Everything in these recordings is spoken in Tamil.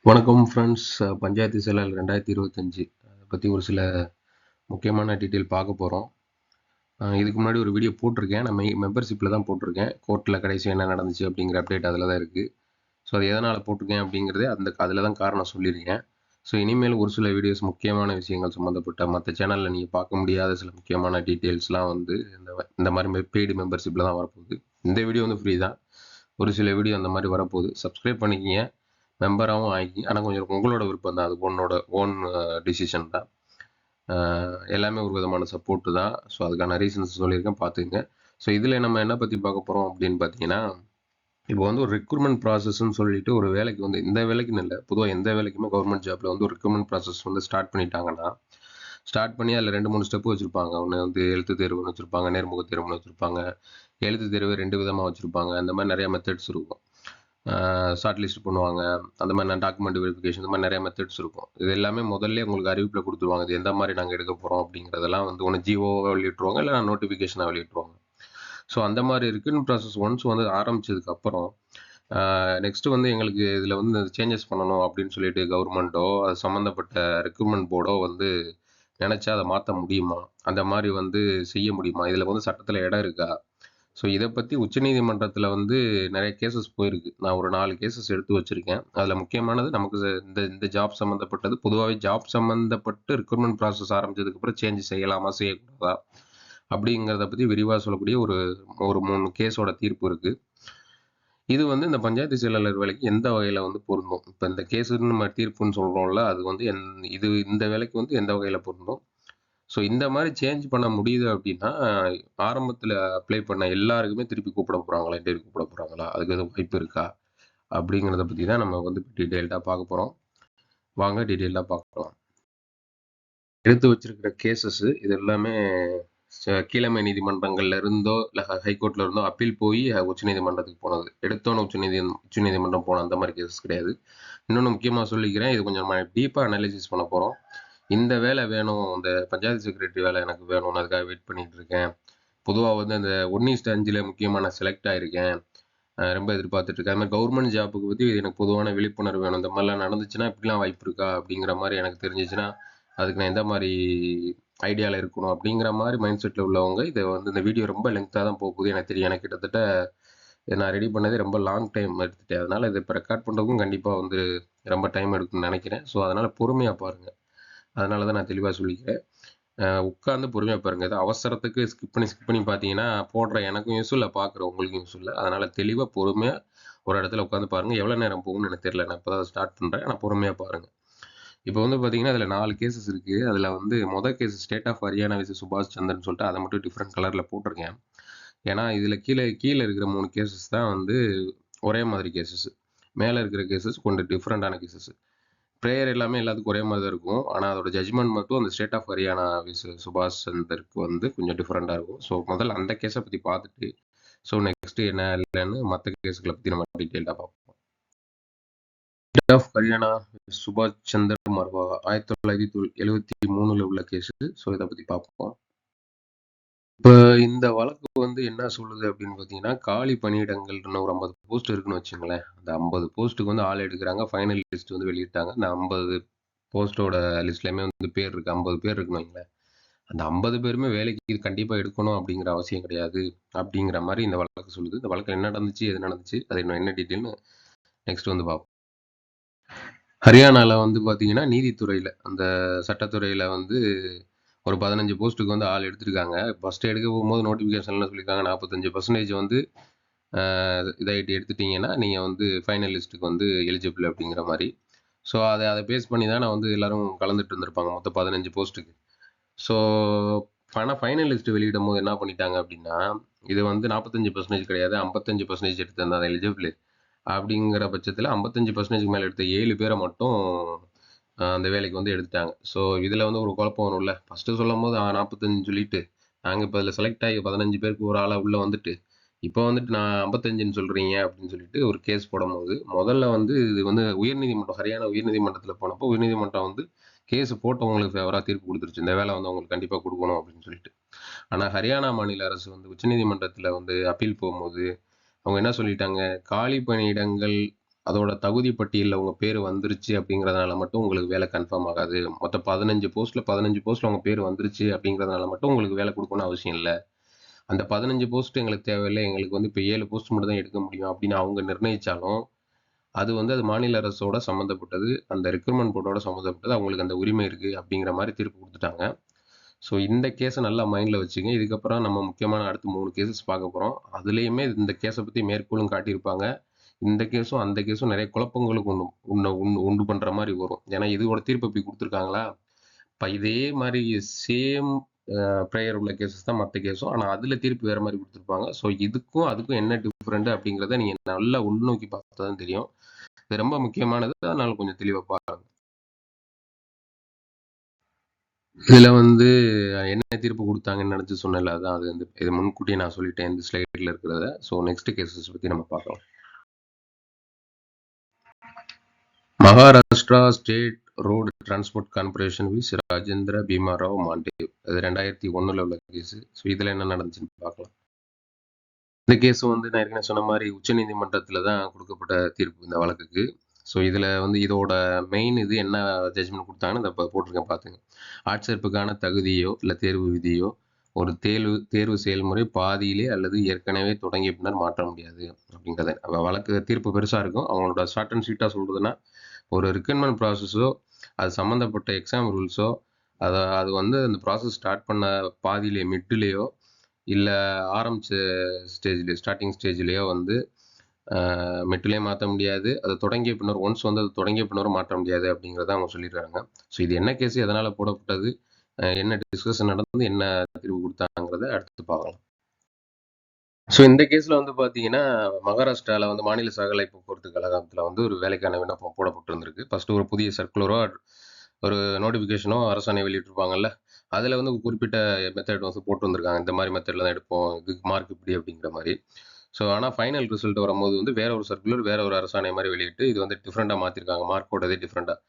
வணக்கம் ஃப்ரெண்ட்ஸ். பஞ்சாயத்து செயலர் 2025 அதை பற்றி ஒரு சில முக்கியமான டீட்டெயில் பார்க்க போகிறோம். இதுக்கு முன்னாடி ஒரு வீடியோ போட்டிருக்கேன். நம்ம மெம்பர்ஷிப்பில் தான் போட்டிருக்கேன். கோர்ட்டில் கடைசி என்ன நடந்துச்சு அப்படிங்கிற அப்டேட் அதில் தான் இருக்குது. ஸோ அது எதனால் போட்டிருக்கேன் அப்படிங்கிறதே அதில் தான் காரணம் சொல்லியிருக்கேன். ஸோ இனிமேல் ஒரு சில வீடியோஸ் முக்கியமான விஷயங்கள் சம்மந்தப்பட்ட மற்ற சேனலில் நீங்கள் பார்க்க முடியாத சில முக்கியமான டீட்டெயில்ஸ்லாம் வந்து இந்த மாதிரி பெய்டு மெம்பர்ஷிப்பில் தான் வரப்போகுது. இந்த வீடியோ வந்து ஃப்ரீ தான். ஒரு சில வீடியோ அந்த மாதிரி வரப்போகுது. சப்ஸ்கிரைப் பண்ணிக்கிங்க, மெம்பராகவும் ஆகி. ஆனால் கொஞ்சம் உங்களோட விருப்பம் தான், அது ஓன் டிசிஷன் தான். எல்லாமே ஒரு விதமான சப்போர்ட்டு தான். ஸோ அதுக்கான ரீசன்ஸ் சொல்லியிருக்கேன், பார்த்துங்க. ஸோ இதில் நம்ம என்ன பற்றி பார்க்க போகிறோம் அப்படின்னு பார்த்தீங்கன்னா, இப்போ வந்து ஒரு ரெக்ரூட்மெண்ட் ப்ராசஸ்ன்னு சொல்லிட்டு ஒரு வேலைக்கு வந்து, இந்த வேலைக்குன்னு இல்லை, பொதுவாக எந்த வேலைக்குமே கவர்மெண்ட் ஜாப்பில் வந்து ஒரு ரெக்ரூட்மெண்ட் ப்ராசஸ் வந்து ஸ்டார்ட் பண்ணிட்டாங்கன்னா, ஸ்டார்ட் பண்ணி அதில் 2-3 ஸ்டெப்பு வச்சுருப்பாங்க. ஒன்று வந்து எழுத்து தேர்வுன்னு வச்சுருப்பாங்க, நேர்முக தேர்வுன்னு வச்சுருப்பாங்க, எழுத்து தேர்வு 2 விதமாக வச்சுருப்பாங்க. அந்த மாதிரி நிறையா மெத்தட்ஸ் இருக்கும். ஷார்ட் லிஸ்ட் பண்ணுவாங்க, அந்த மாதிரி டாக்குமெண்ட் வெரிஃபிகேஷன், இந்த மாதிரி நிறைய மெத்தட்ஸ் இருக்கும். இது எல்லாமே முதல்ல உங்களுக்கு அறிவிப்பில் கொடுத்துருவாங்க. இது எந்த மாதிரி நாங்கள் எடுக்க போகிறோம் அப்படிங்கிறதெல்லாம் வந்து ஒன்று ஜிஓவாக வெளியிட்டுருவாங்க, இல்லை நோட்டிஃபிகேஷனாக வெளியிட்டுருவாங்க. ஸோ அந்த மாதிரி ரெக்ரூட்மெண்ட் ப்ராசஸ் ஒன்ஸ் வந்து ஆரம்பிச்சதுக்கப்புறம் நெக்ஸ்ட்டு வந்து எங்களுக்கு இதில் வந்து சேஞ்சஸ் பண்ணணும் அப்படின்னு சொல்லிட்டு கவர்மெண்ட்டோ அது சம்மந்தப்பட்ட ரெக்ரூட்மெண்ட் போர்டோ வந்து நினச்சா அதை மாற்ற முடியுமா, அந்த மாதிரி வந்து செய்ய முடியுமா, இதில் வந்து சட்டத்தில் இடம் இருக்கா? ஸோ இதை பற்றி உச்சநீதிமன்றத்தில் வந்து நிறைய கேசஸ் போயிருக்கு. நான் ஒரு 4 கேசஸ் எடுத்து வச்சுருக்கேன். அதில் முக்கியமானது நமக்கு இந்த ஜாப் சம்மந்தப்பட்டது. பொதுவாகவே ஜாப் சம்மந்தப்பட்டு ரெக்ரூட்மெண்ட் ப்ராசஸ் ஆரம்பிச்சதுக்கப்புறம் சேஞ்ச் செய்யலாமா செய்யக்கூடாதா அப்படிங்கிறத பற்றி விரிவாக சொல்லக்கூடிய ஒரு 3 கேஸோட தீர்ப்பு இருக்குது. இது வந்து இந்த பஞ்சாயத்து செயலாளர் வேலைக்கு எந்த வகையில் வந்து பொருந்தும்? இப்போ இந்த கேஸுன்னு நம்ம தீர்ப்புன்னு சொல்கிறோம்ல, அது வந்து இந்த வேலைக்கு வந்து எந்த வகையில் பொருந்தும்? ஸோ இந்த மாதிரி சேஞ்ச் பண்ண முடியுது அப்படின்னா, ஆரம்பத்தில் அப்ளை பண்ண எல்லாருக்குமே திருப்பி கூப்பிட போகிறாங்களா, இன்டர்வியூ கூப்பிட போகிறாங்களா, அதுக்கு எதுவும் வாய்ப்பு இருக்கா அப்படிங்கிறத பற்றி தான் நம்ம வந்து டீட்டெயில்டாக பார்க்க போகிறோம். வாங்க டீட்டெயில்டாக பார்க்கலாம். எடுத்து வச்சிருக்கிற கேசஸ் இது எல்லாமே கீழமை நீதிமன்றங்கள்ல இருந்தோ இல்லை ஹைகோர்ட்ல இருந்தோ அப்பீல் போய் உச்சநீதிமன்றத்துக்கு போனது. எடுத்தோன்னு உச்சநீதிமன்றம் போன அந்த மாதிரி கேசஸ் கிடையாது. இன்னொன்று முக்கியமாக சொல்லிக்கிறேன், இது கொஞ்சம் நம்ம டீப்பாக அனாலிசிஸ் பண்ண போகிறோம். இந்த வேலை வேணும், இந்த பஞ்சாயத்து செக்ரட்டரி வேலை எனக்கு வேணும்னு அதுக்காக வெயிட் பண்ணிட்டு இருக்கேன். பொதுவாக வந்து அந்த 1:5 முக்கியமாக நான் செலக்ட் ஆகிருக்கேன், ரொம்ப எதிர்பார்த்துட்டு இருக்கேன். அது மாதிரி கவர்மெண்ட் ஜாப்புக்கு பற்றி எனக்கு பொதுவான விழிப்புணர்வு வேணும். இந்த மாதிரிலாம் நடந்துச்சுன்னா இப்படிலாம் வாய்ப்பு இருக்கா அப்படிங்கிற மாதிரி எனக்கு தெரிஞ்சிச்சுன்னா அதுக்கு நான் எந்த மாதிரி ஐடியாவில் இருக்கணும் அப்படிங்கிற மாதிரி மைண்ட் செட்டில் உள்ளவங்க இதை வந்து, இந்த வீடியோ ரொம்ப லென்த்தாக தான் போகுது எனக்கு தெரியும். எனக்கு கிட்டத்தட்ட நான் ரெடி பண்ணதே ரொம்ப லாங் டைம் எடுத்துட்டேன். அதனால் இதை இப்போ ரெக்கார்ட் பண்ணுறதுக்கும் கண்டிப்பாக வந்து ரொம்ப டைம் எடுக்கும்னு நினைக்கிறேன். ஸோ அதனால் பொறுமையாக பாருங்கள். அதனால தான் நான் தெளிவாக சொல்லிக்கிறேன். உட்காந்து பொறுமையாக பாருங்கள். ஏதோ அவசரத்துக்கு ஸ்கிப் பண்ணி பார்த்தீங்கன்னா போடுற எனக்கும் யூஸ் இல்லை, பார்க்குற உங்களுக்கும் யூஸ் இல்லை. அதனால் தெளிவாக பொறுமையாக ஒரு இடத்துல உட்காந்து பாருங்கள். எவ்வளோ நேரம் போகும்னு எனக்கு தெரியல, நான் இப்போ தான் ஸ்டார்ட் பண்ணுறேன். ஆனால் பொறுமையாக பாருங்கள். இப்போ வந்து பார்த்தீங்கன்னா அதில் 4 கேசஸ் இருக்குது. அதில் வந்து மொதல் கேஸ் ஸ்டேட் ஆஃப் ஹரியானா விஸ் சுபாஷ் சந்திரன் சொல்லிட்டு அதை மட்டும் டிஃப்ரெண்ட் கலரில் போட்டிருக்கேன். ஏன்னா இதில் கீழே இருக்கிற 3 கேசஸ் தான் வந்து ஒரே மாதிரி கேசஸ். மேலே இருக்கிற கேசஸ் கொஞ்சம் டிஃப்ரெண்டான கேசஸ். ப்ரேயர் எல்லாமே எல்லாத்துக்கும் ஒரே மாதிரி தான் இருக்கும். ஆனால் அதோட ஜட்ஜ்மெண்ட் மட்டும் அந்த ஸ்டேட் ஆஃப் ஹரியானா விஸ் சுபாஷ் சந்தருக்கு வந்து கொஞ்சம் டிஃப்ரெண்ட்டாக இருக்கும். ஸோ முதல்ல அந்த கேஸை பற்றி பார்த்துட்டு, ஸோ நெக்ஸ்ட்டு என்ன இல்லைன்னு மற்ற கேஸுகளை பற்றி நம்ம டீட்டெயில்டாக பார்ப்போம். ஸ்டேட் ஆஃப் ஹரியானா சுபாஷ் சந்தர் மர்வா 1973 உள்ள கேஸு. ஸோ இதை பற்றி பார்ப்போம். இப்போ இந்த வழக்கு வந்து என்ன சொல்லுது அப்படின்னு பார்த்தீங்கன்னா, காலி பணியிடங்கள்னு ஒரு 50 போஸ்ட் இருக்குன்னு வச்சுங்களேன். அந்த 50 போஸ்ட்டுக்கு வந்து ஆள் எடுக்கிறாங்க. ஃபைனல் லிஸ்ட் வந்து வெளியிட்டாங்க. அந்த 50 போஸ்ட்டோட லிஸ்ட்லையுமே வந்து பேர் இருக்குது. 50 பேர் இருக்குன்னு வைங்களேன். அந்த 50 பேருமே வேலைக்கு இது கண்டிப்பாக எடுக்கணும் அப்படிங்கிற அவசியம் கிடையாது அப்படிங்கிற மாதிரி இந்த வழக்கு சொல்லுது. இந்த வழக்கில் என்ன நடந்துச்சு, எது நடந்துச்சு, அது இன்னும் என்ன டீட்டெயில்னு நெக்ஸ்ட் வந்து பார்ப்போம். ஹரியானாவில் வந்து பார்த்தீங்கன்னா நீதித்துறையில், அந்த சட்டத்துறையில் வந்து ஒரு 15 போஸ்ட்டுக்கு வந்து ஆள் எடுத்திருக்காங்க. ஃபஸ்ட்டு எடுக்க போகும்போது நோட்டிஃபிகேஷனில் சொல்லியிருக்காங்க 45% வந்து இதாகிட்டு எடுத்துட்டிங்கன்னா நீங்கள் வந்து ஃபைனல் லிஸ்ட்டுக்கு வந்து எலிஜிபிள் அப்படிங்கிற மாதிரி. ஸோ அதை பேஸ் பண்ணி தான் நான் வந்து எல்லோரும் கலந்துட்டு இருந்திருப்பாங்க மொத்தம் 15 போஸ்ட்டுக்கு. ஸோ ஆனால் ஃபைனல் லிஸ்ட்டு வெளியிடும் போது என்ன பண்ணிட்டாங்க அப்படின்னா, இது வந்து 45% கிடையாது, 55% எடுத்திருந்தா அது எலிஜிபிள் அப்படிங்கிற பட்சத்தில் 55% மேலே எடுத்த 7 பேரை மட்டும் அந்த வேலைக்கு வந்து எடுத்துட்டாங்க. ஸோ இதில் வந்து ஒரு குழப்பம் வரும்ல. ஃபஸ்ட்டு சொல்லும் போது 45 சொல்லிட்டு, நாங்கள் இப்போ அதில் செலக்ட் ஆகி 15 பேருக்கு ஒரு ஆளாக உள்ளே வந்துட்டு, இப்போ வந்துட்டு நான் 55ன்னு சொல்கிறீங்க அப்படின்னு சொல்லிட்டு ஒரு கேஸ் போடும்போது, முதல்ல வந்து இது வந்து உயர்நீதிமன்றம், ஹரியானா உயர்நீதிமன்றத்தில் போனப்போ உயர்நீதிமன்றம் வந்து கேஸ் போட்டவங்களுக்கு ஃபேவராக தீர்ப்பு கொடுத்துருச்சு. இந்த வேலை வந்து அவங்களுக்கு கண்டிப்பாக கொடுக்கணும் அப்படின்னு சொல்லிட்டு. ஆனால் ஹரியானா மாநில அரசு வந்து உச்சநீதிமன்றத்தில் வந்து அப்பீல் போகும்போது அவங்க என்ன சொல்லிட்டாங்க, காலி பணியிடங்கள் அதோட தகுதி பட்டியலில் உங்கள் பேர் வந்துருச்சு அப்படிங்கிறதுனால மட்டும் உங்களுக்கு வேலை கன்ஃபார்ம் ஆகாது. மொத்தம் 15 போஸ்ட்டில் உங்கள் பேர் வந்துருச்சு அப்படிங்கிறதுனால மட்டும் உங்களுக்கு வேலை கொடுக்கணும்னு அவசியம் இல்லை. அந்த 15 போஸ்ட் எங்களுக்கு தேவையில்லை, எங்களுக்கு வந்து இப்போ 7 போஸ்ட் மட்டும் தான் எடுக்க முடியும் அப்படின்னு அவங்க நிர்ணயிச்சாலும் அது மாநில அரசோட சம்மந்தப்பட்டது, அந்த ரெக்ரூட்மெண்ட் போர்டோட சம்மந்தப்பட்டது, அவங்களுக்கு அந்த உரிமை இருக்குது அப்படிங்கிற மாதிரி தீர்ப்பு கொடுத்துட்டாங்க. ஸோ இந்த கேஸை நல்லா மைண்டில் வச்சுங்க. இதுக்கப்புறம் நம்ம முக்கியமான அடுத்து 3 கேசஸ் பார்க்க போகிறோம். அதுலேயுமே இந்த கேஸை பற்றி மேற்கோளும் காட்டியிருப்பாங்க. இந்த கேஸும் அந்த கேஸும் நிறைய குழப்பங்களுக்கு உண்டு பண்ணுற மாதிரி வரும். ஏன்னா இதோட தீர்ப்பு இப்படி கொடுத்துருக்காங்களா, இப்போ இதே மாதிரி சேம் ப்ரேயர் உள்ள கேசஸ் தான் மற்ற கேஸும், ஆனால் அதில் தீர்ப்பு வேறு மாதிரி கொடுத்துருப்பாங்க. ஸோ இதுக்கும் அதுக்கும் என்ன டிஃப்ரெண்ட் அப்படிங்கிறத நீங்கள் நல்லா உள்நோக்கி பார்த்தா தான் தெரியும். இது ரொம்ப முக்கியமானது, அதனால கொஞ்சம் தெளிவாக பாருங்க. இதில் வந்து என்ன தீர்ப்பு கொடுத்தாங்கன்னு நினச்சி சொன்னல, அதான் அது வந்து இது முன்கூட்டியே நான் சொல்லிட்டேன் இந்த ஸ்லைடில் இருக்கிறத. ஸோ நெக்ஸ்ட் கேசஸ் பற்றி நம்ம பார்க்கலாம். Maharashtra state road transport corporation vs Rajendra Bhimrao Mande, அது 2001 உள்ள கேஸு. ஸோ இதில் என்ன நடந்துச்சுன்னு பார்க்கலாம். இந்த கேஸ் வந்து நான் ஏற்கனவே சொன்ன மாதிரி உச்சநீதிமன்றத்தில் தான் கொடுக்கப்பட்ட தீர்ப்பு இந்த வழக்குக்கு. ஸோ இதில் வந்து இதோட மெயின் இது என்ன ஜட்ஜ்மெண்ட் கொடுத்தாங்கன்னு இதை போட்டிருக்கேன் பார்த்துங்க. ஆட்சேர்ப்புக்கான தகுதியோ இல்லை தேர்வு விதியோ ஒரு தேர்வு செயல்முறை பாதியிலே அல்லது ஏற்கனவே தொடங்கிய பின்னர் மாற்ற முடியாது அப்படிங்கிறத. வழக்கு தீர்ப்பு பெருசாக இருக்கும். அவங்களோட ஷார்ட் அண்ட் ஸ்வீட்டாக சொல்கிறதுனா, ஒரு ரிக்ரூட்மெண்ட் ப்ராசஸோ அது சம்மந்தப்பட்ட எக்ஸாம் ரூல்ஸோ அது வந்து அந்த ப்ராசஸ் ஸ்டார்ட் பண்ண பாதியிலே மிட்டிலேயோ இல்லை ஆரம்பித்த ஸ்டார்டிங் ஸ்டேஜ்லேயோ வந்து மெட்டிலே மாற்ற முடியாது. அது தொடங்கிய பின்னர் ஒன்ஸ் வந்து அது தொடங்கிய பின்னரும் மாற்ற முடியாது அப்படிங்கிறத அவங்க சொல்லிடுறாங்க. ஸோ இது என்ன கேஸ், எதனால் போடப்பட்டது, என்ன டிஸ்கஷன் நடந்து என்ன தீர்வு கொடுத்தாங்கிறத அடுத்து பார்க்கலாம். ஸோ இந்த கேஸில் வந்து பார்த்தீங்கன்னா, மகாராஷ்டிராவில் வந்து மாநில சாலை போக்குவரத்து கழகத்தில் வந்து ஒரு வேலைக்கான விண்ணப்பம் போடப்பட்டிருந்திருக்கு. ஃபஸ்ட்டு ஒரு புதிய சர்க்குலரோ ஒரு நோட்டிஃபிகேஷனோ அரசாணை வெளியிட்டிருப்பாங்கல்ல, அதில் வந்து குறிப்பிட்ட மெத்தட் வந்து போட்டு வந்திருக்காங்க. இந்த மாதிரி மெத்தடில் தான் எடுப்போம், இதுக்கு மார்க் இப்படி அப்படிங்கிற மாதிரி. ஸோ ஆனால் ஃபைனல் ரிசல்ட் வரும்போது வந்து வேற ஒரு சர்க்குலர் வேற ஒரு அரசாணை மாதிரி வெளியிட்டு இது வந்து டிஃப்ரெண்ட்டாக மாற்றிருக்காங்க, மார்க்கோடதே டிஃப்ரெண்ட்டாக.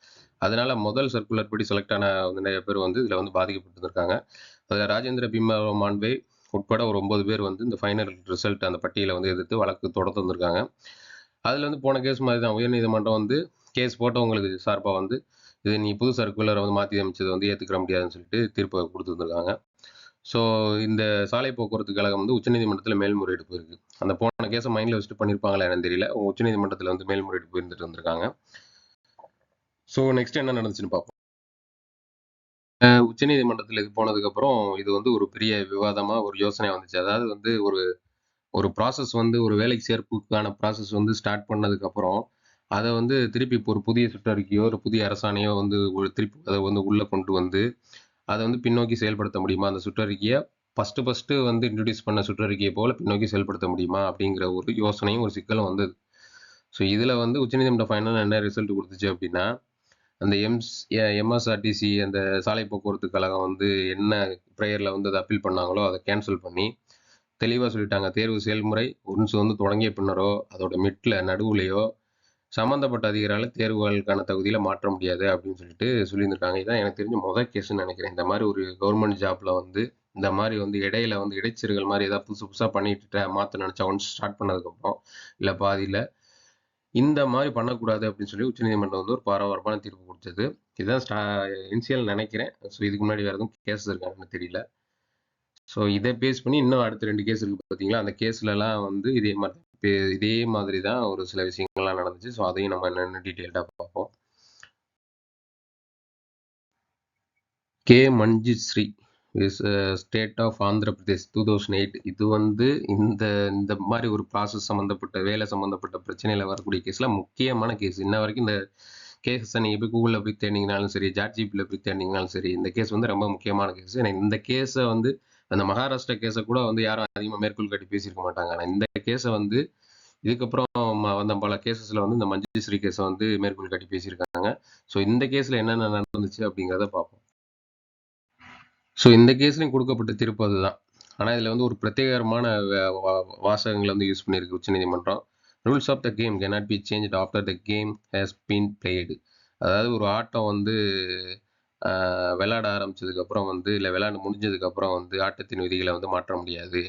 அதனால முதல் சர்க்குலர் படி செலக்ட் ஆன நிறைய பேர் வந்து இதில் வந்து பாதிக்கப்பட்டிருக்காங்க. அதில் ராஜேந்திர பீமா மாண்பே உட்பட ஒரு 9 பேர் வந்து இந்த ஃபைனல் ரிசல்ட் அந்த பட்டியலை வந்து எதிர்த்து வழக்கு தொடர்ந்து வந்திருக்காங்க. அதில் வந்து போன கேஸ் மாதிரி தான் உயர்நீதிமன்றம் வந்து கேஸ் போட்டவங்களுக்கு சார்பாக வந்து இது நீ புது சர்க்குலரை வந்து மாற்றி அமைச்சதை வந்து ஏற்றுக்கிற முடியாதுன்னு சொல்லிட்டு தீர்ப்பை கொடுத்துருந்துருக்காங்க. ஸோ இந்த சாலை போக்குவரத்து கழகம் வந்து உச்சநீதிமன்றத்தில் மேல்முறையீடு போயிருக்கு. அந்த போன கேஸை மைண்டில் வச்சுட்டு பண்ணியிருப்பாங்களா என்னன்னு தெரியல. உச்சநீதிமன்றத்தில் வந்து மேல்முறையீடு போயிருந்துட்டு வந்திருக்காங்க. ஸோ நெக்ஸ்ட் என்ன நடந்துச்சுன்னு பார்ப்போம். உச்சநீதிமன்றத்தில் இது போனதுக்கப்புறம் இது வந்து ஒரு பெரிய விவாதமாக ஒரு யோசனை வந்துச்சு. அதாவது வந்து ஒரு ப்ராசஸ் வந்து ஒரு வேலைக்கு சேர்ப்புக்கான ப்ராசஸ் வந்து ஸ்டார்ட் பண்ணதுக்கப்புறம் அதை வந்து திருப்பி இப்போ ஒரு புதிய சுற்றறிக்கையோ ஒரு புதிய அரசாணையோ வந்து திருப்பி அதை வந்து உள்ளே கொண்டு வந்து அதை வந்து பின்னோக்கி செயல்படுத்த முடியுமா, அந்த சுற்றறிக்கையை ஃபஸ்ட்டு வந்து இன்ட்ரடியூஸ் பண்ண சுற்றறிக்கையை போல பின்னோக்கி செயல்படுத்த முடியுமா அப்படிங்கிற ஒரு யோசனையும் ஒரு சிக்கலும் வந்தது. ஸோ இதில் வந்து உச்சநீதிமன்றம் ஃபைனல் என்ன ரிசல்ட் கொடுத்துச்சு அப்படின்னா, அந்த எம்எஸ்ஆர்டிசி அந்த சாலை போக்குவரத்து கழகம் வந்து என்ன ப்ரேயரில் வந்து அதை அப்பீல் பண்ணாங்களோ அதை கேன்சல் பண்ணி தெளிவாக சொல்லிட்டாங்க, தேர்வு செயல்முறை ஒன்ஸ் வந்து தொடங்கிய பின்னரோ அதோட மிட்ல நடுவுலையோ சம்மந்தப்பட்ட அதிகாரியால் தேர்வுகளுக்கான தகுதியில் மாற்ற முடியாது அப்படின்னு சொல்லியிருந்திருக்காங்க. இதான் எனக்கு தெரிஞ்ச முதல் கேஸ்ன்னு நினைக்கிறேன். இந்த மாதிரி ஒரு கவர்மெண்ட் ஜாப்ல வந்து இந்த மாதிரி வந்து இடையில வந்து இடைச்செருகல் மாதிரி ஏதாவது புதுசாக பண்ணிட்டு மாற்ற நினச்சா ஒன்ஸ் ஸ்டார்ட் பண்ணதுக்கப்புறம் இல்லை பாதியில் இந்த மாதிரி பண்ணக்கூடாது அப்படின்னு சொல்லி உச்சநீதிமன்றம் வந்து ஒரு பரபரப்பான தீர்ப்பு கொடுத்தது. இதுதான் இனிஷியல் நினைக்கிறேன். ஸோ இதுக்கு முன்னாடி வேறு எதுவும் கேஸ் இருக்காங்கன்னு தெரியல. ஸோ இதை பேஸ் பண்ணி இன்னும் அடுத்த 2 கேஸ் இருக்குது பார்த்தீங்களா, அந்த கேஸ்லலாம் வந்து இதே மாதிரி தான் ஒரு சில விஷயங்கள்லாம் நடந்துச்சு. ஸோ அதையும் நம்ம என்னென்ன டீட்டெயில்டாக பார்ப்போம். K Manjusree is state of Andhra Pradesh 2008. இது வந்து இந்த இந்த மாதிரி ஒரு ப்ராசஸ் சம்மந்தப்பட்ட வேலை சம்மந்தப்பட்ட பிரச்சனையில் வரக்கூடிய கேஸில் முக்கியமான கேஸ். இன்ன வரைக்கும் இந்த கேஸை நீங்கள் போய் கூகுளில் போய் தேடிங்கனாலும் சரி, ஜாட்ஜிபியில் போய் தேடிங்கனாலும் சரி, இந்த கேஸ் வந்து ரொம்ப முக்கியமான கேஸ். எனக்கு இந்த கேஸை வந்து அந்த மகாராஷ்டிரா கேஸை கூட வந்து யாரும் அதிகமாக மேற்கோள் காட்டி பேசியிருக்க மாட்டாங்க. ஆனால் இந்த கேஸை வந்து இதுக்கப்புறம் வந்த பல கேசஸில் வந்து இந்த மஞ்சித் ஸ்ரீ கேஸை வந்து மேற்கோள் காட்டி பேசியிருக்காங்க. ஸோ இந்த கேஸில் என்னென்ன நடந்துச்சு அப்படிங்கிறத பார்ப்போம். ஸோ இந்த கேஸ்லையும் கொடுக்கப்பட்ட தீர்ப்பு அதுதான். ஆனால் இதில் வந்து ஒரு பிரத்யேகமான வாசகங்களை வந்து யூஸ் பண்ணியிருக்கு உச்சநீதிமன்றம். Rules of the game cannot be change after the game has been played. அதாவது ஒரு ஆட்டம் வந்து விளையாட ஆரம்பிச்சதுக்கப்புறம் வந்து இல்லை விளையாட முடிஞ்சதுக்கப்புறம் வந்து ஆட்டத்தின் விதிகளை வந்து மாற்ற முடியாது.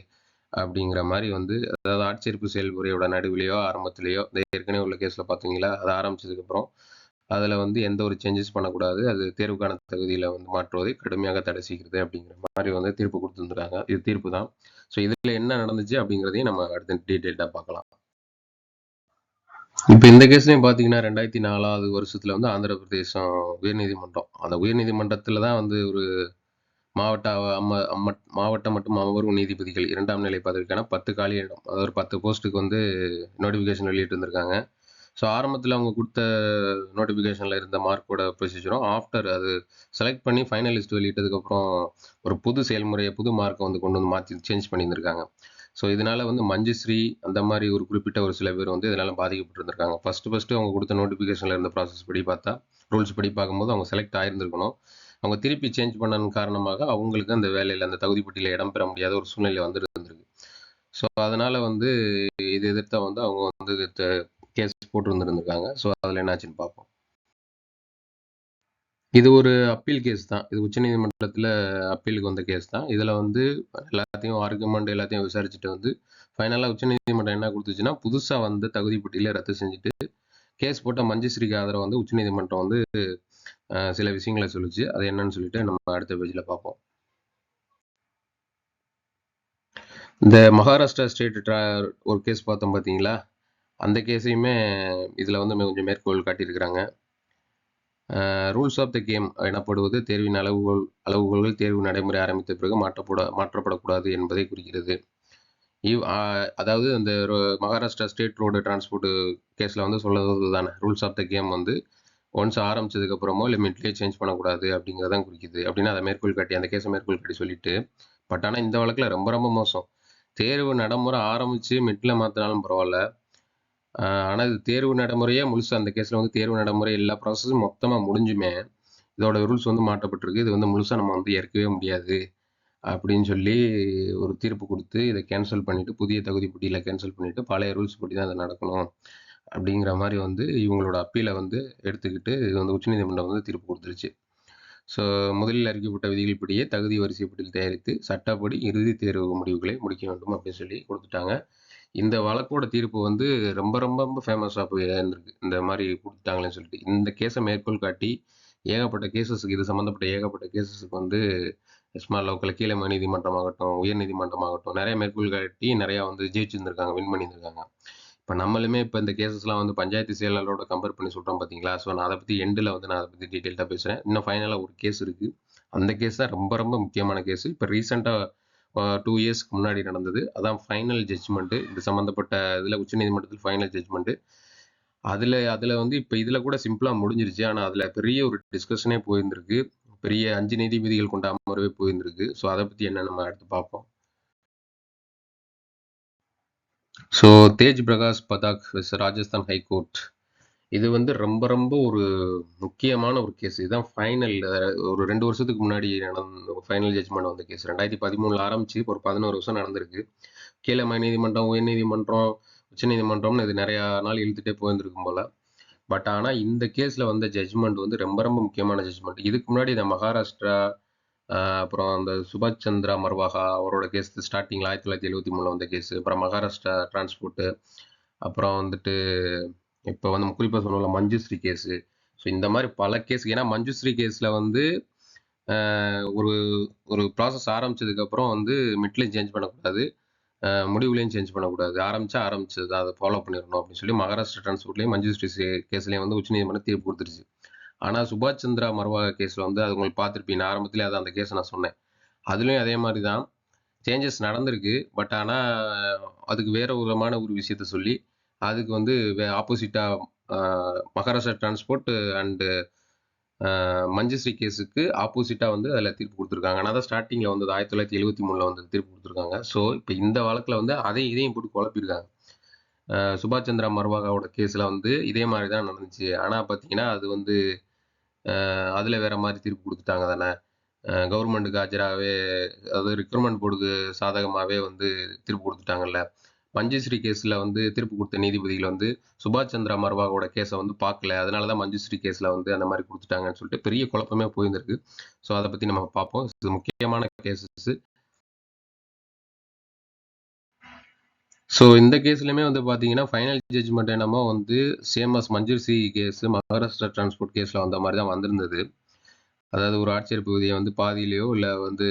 அப்படிங்கிற மாதிரி வந்து, அதாவது ஆட்சேர்ப்பு செயல்முறையோட நடுவிலையோ ஆரம்பத்திலேயோ இந்த ஏற்கனவே உள்ள கேஸில் பார்த்தீங்களா, அது ஆரம்பிச்சதுக்கப்புறம் அதில் வந்து எந்த ஒரு சேஞ்சஸ் பண்ணக்கூடாது, அது தேர்வுக்கான தகுதியில் வந்து மாற்றுவதை கடுமையாக தடை செய்கிறது அப்படிங்கிற மாதிரி வந்து தீர்ப்பு கொடுத்துருந்துருக்காங்க. இது தீர்ப்பு தான். ஸோ இதில் என்ன நடந்துச்சு அப்படிங்கிறதையும் நம்ம அடுத்த டீட்டெயில்டாக பார்க்கலாம். இப்போ இந்த கேஸ்லையும் பார்த்தீங்கன்னா 2004வது வருஷத்தில் வந்து ஆந்திர பிரதேசம் உயர்நீதிமன்றம், அந்த உயர்நீதிமன்றத்தில் தான் வந்து ஒரு மாவட்ட மாவட்ட மற்றும் அமர்வு நீதிபதிகள் 2ஆம் நிலை பதவிக்கான 10 காலி இடம், அதாவது ஒரு 10 போஸ்ட்டுக்கு வந்து நோட்டிஃபிகேஷன் வெளியிட்டு இருந்திருக்காங்க. ஸோ ஆரம்பத்தில் அவங்க கொடுத்த நோட்டிஃபிகேஷனில் இருந்த மார்க்கோட ப்ரொசீஜரும் ஆஃப்டர் அது செலக்ட் பண்ணி ஃபைனல் லிஸ்ட் வெளியிட்டதுக்கப்புறம் ஒரு புது செயல்முறையை புது மார்க்கை வந்து கொண்டு வந்து மாற்றி சேஞ்ச் பண்ணியிருந்திருக்காங்க. ஸோ இதனால வந்து மஞ்சுஸ்ரீ அந்த மாதிரி ஒரு குறிப்பிட்ட ஒரு சில பேர் வந்து இதனால பாதிக்கப்பட்டிருந்திருக்காங்க. ஃபர்ஸ்ட் அவங்க கொடுத்த நோட்டிஃபிகேஷனில் இருந்த ப்ராசஸ் படி பார்த்தா, ரூல்ஸ் படி பார்க்கும்போது அவங்க செலக்ட் ஆயிருந்திருக்கணும். அவங்க திருப்பி சேஞ்ச் பண்ணதன் காரணமாக அவங்களுக்கு அந்த வேலையில் அந்த தகுதி பட்டியலில் இடம்பெற முடியாத ஒரு சூழ்நிலை வந்து இருந்திருக்கு. ஸோ அதனால வந்து இது எதிர்த்தா வந்து அவங்க வந்து கேஸ் போட்டு ஸோ அதில் என்னாச்சுன்னு பார்ப்போம். இது ஒரு அப்பீல் கேஸ் தான். இது உச்சநீதிமன்றத்தில் அப்பீலுக்கு வந்த கேஸ் தான். இதில் வந்து எல்லாத்தையும் ஆர்குமெண்ட் எல்லாத்தையும் விசாரிச்சுட்டு வந்து ஃபைனலாக உச்சநீதிமன்றம் என்ன கொடுத்துச்சுன்னா, புதுசாக வந்து தகுதி பட்டியலை ரத்து செஞ்சுட்டு கேஸ் போட்ட மஞ்சுஸ்ரீக்கு ஆதரவு வந்து உச்சநீதிமன்றம் வந்து சில விஷயங்களை சொல்லிச்சு. அது என்னன்னு சொல்லிட்டு நம்ம அடுத்த பேஜில் பார்ப்போம். இந்த மகாராஷ்டிரா ஸ்டேட் ஒரு கேஸ் பார்த்தோம் பார்த்தீங்களா, அந்த கேஸையுமே இதில் வந்து கொஞ்சம் மேற்கோள் காட்டியிருக்கிறாங்க. ரூல்ஸ் ஆஃப் த கேம் எனப்படுவது தேர்வின் அளவுகோல்கள் தேர்வு நடைமுறை ஆரம்பித்த பிறகு மாற்றப்படக்கூடாது என்பதை குறிக்கிறது. அதாவது இந்த மகாராஷ்டிரா ஸ்டேட் ரோடு டிரான்ஸ்போர்ட் கேஸில் வந்து சொல்றது தானே, ரூல்ஸ் ஆஃப் த கேம் வந்து ஒன்ஸ் ஆரம்பிச்சதுக்கு அப்புறமோ இல்லை மிட்லேயே சேஞ்ச் பண்ணக்கூடாது அப்படிங்கிறதான் குறிக்குது அப்படின்னு அதை மேற்கோள் காட்டி அந்த கேஸை மேற்கோள் காட்டி சொல்லிட்டு, பட் ஆனால் இந்த வழக்கில் ரொம்ப ரொம்ப மோசம். தேர்வு நடைமுறை ஆரம்பித்து மிட்டில் மாற்றினாலும் பரவாயில்ல, ஆனால் இது தேர்வு நடைமுறையே முழுசு அந்த கேஸில் வந்து தேர்வு நடைமுறை எல்லா ப்ராசஸும் மொத்தமாக முடிஞ்சுமே இதோட ரூல்ஸ் வந்து மாற்றப்பட்டிருக்கு, இது வந்து முழுசாக நம்ம வந்து ஏற்கவே முடியாது அப்படின்னு சொல்லி ஒரு தீர்ப்பு கொடுத்து இதை கேன்சல் பண்ணிவிட்டு புதிய தகுதி பட்டியலை கேன்சல் பண்ணிவிட்டு பழைய ரூல்ஸ் படி தான் அதை நடக்கணும் அப்படிங்கிற மாதிரி வந்து இவங்களோட அப்பீலை வந்து எடுத்துக்கிட்டு இது வந்து உச்சநீதிமன்றம் வந்து தீர்ப்பு கொடுத்துருச்சு. ஸோ முதலில் அறிக்கப்பட்ட விதிகள் படியே தகுதி வரிசைப்பட்டியல் தயாரித்து சட்டப்படி இறுதி தேர்வு முடிவுகளை முடிக்க வேண்டும் அப்படின்னு சொல்லி கொடுத்துட்டாங்க. இந்த வழக்கோட தீர்ப்பு வந்து ரொம்ப ரொம்ப ரொம்ப ஃபேமஸாக போய் இருந்திருக்கு, இந்த மாதிரி கொடுத்துட்டாங்களேன்னு சொல்லிட்டு. இந்த கேஸை மேற்கோள் காட்டி ஏகப்பட்ட கேசஸுக்கு இது சம்மந்தப்பட்ட ஏகப்பட்ட கேசஸுக்கு வந்து சும்மா லோக்கல் கீழே நீதிமன்றமாகட்டும் உயர் நீதிமன்றமாகட்டும் நிறைய மேற்கோள் காட்டி நிறையா வந்து ஜெயிச்சிருந்துருக்காங்க, வின் பண்ணியிருந்திருக்காங்க. இப்போ நம்மளுமே இப்போ இந்த கேசஸ்லாம் வந்து பஞ்சாயத்து செயலாளரோட கம்பேர் பண்ணி சொல்கிறோம் பார்த்தீங்களா. ஸோ நான் அதை பற்றி எண்டில் வந்து நான் அதை பற்றி டீட்டெயில்டாக பேசுகிறேன். இன்னும் ஃபைனலாக ஒரு கேஸ் இருக்குது, அந்த கேஸ் தான் ரொம்ப ரொம்ப முக்கியமான கேஸ். இப்போ ரீசெண்டாக 2 இயர்ஸ்க்கு முன்னாடி நடந்தது. அதான் ஃபைனல் ஜட்ஜ்மெண்ட்டு, இது சம்மந்தப்பட்ட இதில் உச்சநீதிமன்றத்தில் ஃபைனல் ஜட்ஜ்மெண்ட்டு. அதில் வந்து இப்போ இதில் கூட சிம்பிளாக முடிஞ்சிருச்சு. ஆனால் அதில் பெரிய ஒரு டிஸ்கஷனே போயிருந்திருக்கு, பெரிய 5 நீதிபதிகள் கொண்ட அமர்வே போயிருந்திருக்கு. ஸோ அதை பற்றி என்ன நம்ம அடுத்து பார்ப்போம். ஸோ தேஜ் பிரகாஷ் பதாக் வெஸ் ராஜஸ்தான் ஹைகோர்ட், இது வந்து ரொம்ப ரொம்ப ஒரு முக்கியமான ஒரு கேஸ். இதுதான் ஃபைனல், ஒரு 2 வருஷத்துக்கு முன்னாடி நடந்த ஃபைனல் ஜட்ஜ்மெண்ட் வந்த கேஸ். 2013 ஆரம்பிச்சு ஒரு 11 வருஷம் நடந்திருக்கு. கீழே நீதிமன்றம், உயர் நீதிமன்றம், உச்ச நீதிமன்றம்னு இது நிறையா நாள் இழுத்துட்டே போயிருந்திருக்கும் போல. பட் ஆனால் இந்த கேஸில் வந்த ஜட்ஜ்மெண்ட் வந்து ரொம்ப ரொம்ப முக்கியமான ஜட்ஜ்மெண்ட். இதுக்கு முன்னாடி இந்த மகாராஷ்டிரா அப்புறம் அந்த சுபாஷ் சந்திரா மர்வாகா அவரோட கேஸ் ஸ்டார்டிங்கில் 1973 வந்த கேஸு, அப்புறம் மகாராஷ்டிரா டிரான்ஸ்போர்ட்டு, அப்புறம் வந்துட்டு இப்போ வந்து குறிப்பாக சொல்லலாம் மஞ்சுஸ்ரீ கேஸு. ஸோ இந்த மாதிரி பல கேஸ், ஏன்னா மஞ்சுஸ்ரீ கேஸில் வந்து ஒரு ஒரு ப்ராசஸ் ஆரம்பிச்சதுக்கப்புறம் வந்து மிட்லையும் சேஞ்ச் பண்ணக்கூடாது, முடிவுலையும் சேஞ்ச் பண்ணக்கூடாது, ஆரம்பிச்சது அதை ஃபாலோ பண்ணிடணும் அப்படின்னு சொல்லி மகாராஷ்டிரா டிரான்ஸ்போர்ட்லேயும் மஞ்சுஸ்ரீ கேஸ்லேயும் வந்து உச்சநீதிமன்றம் தீர்ப்பு கொடுத்துருச்சு. ஆனால் சுபாஷ் சந்திரா மர்வாகா கேஸில் வந்து அது உங்களுக்கு பார்த்துருப்பீங்க, ஆரம்பத்திலே அதை அந்த கேஸை நான் சொன்னேன். அதுலேயும் அதே மாதிரி தான் சேஞ்சஸ் நடந்திருக்கு. பட் ஆனால் அதுக்கு வேற விதமான ஒரு விஷயத்த சொல்லி அதுக்கு வந்து ஆப்போசிட்டாக மகாராஷ்டிரா டிரான்ஸ்போர்ட் அண்டு மஞ்சுஸ்ரீ கேஸுக்கு ஆப்போசிட்டாக வந்து அதில் தீர்ப்பு கொடுத்துருக்காங்க. ஆனால் தான் ஸ்டார்டிங்கில் வந்து 1973 வந்து தீர்ப்பு கொடுத்துருக்காங்க. ஸோ இப்போ இந்த வழக்கில் வந்து இதையும் போட்டு குழப்பியிருக்காங்க. சுபாஷ் சந்திரா மர்வாகாவோட கேஸில் வந்து இதே மாதிரி தான் நடந்துச்சு. ஆனால் பார்த்தீங்கன்னா அது வந்து அதில் வேற மாதிரி தீர்ப்பு கொடுத்துட்டாங்க தானே. கவர்மெண்ட்டுக்கு ஆஜராகவே, அதாவது ரெக்ரூட்மெண்ட் போர்டுக்கு சாதகமாகவே வந்து தீர்ப்பு கொடுத்துட்டாங்கல்ல. மஞ்சுஸ்ரீ கேஸில் வந்து தீர்ப்பு கொடுத்த நீதிபதிகள் வந்து சுபாஷ் சந்திரா மர்வாகோட கேஸை வந்து பார்க்கல, அதனால தான் மஞ்சுஸ்ரீ கேஸில் வந்து அந்த மாதிரி கொடுத்துட்டாங்கன்னு சொல்லிட்டு பெரிய குழப்பமே போயிருந்திருக்கு. ஸோ அதை பற்றி நம்ம பார்ப்போம். இது முக்கியமான கேசஸ். ஸோ இந்த கேஸ்லையுமே வந்து பார்த்தீங்கன்னா ஃபைனல் ஜட்ஜ்மெண்ட் என்னமோ வந்து same as Manjusree case Maharashtra transport கேஸில் வந்த மாதிரி தான் வந்திருந்தது. அதாவது ஒரு ஆட்சேர்ப்பு விதியை வந்து பாதியிலையோ இல்லை வந்து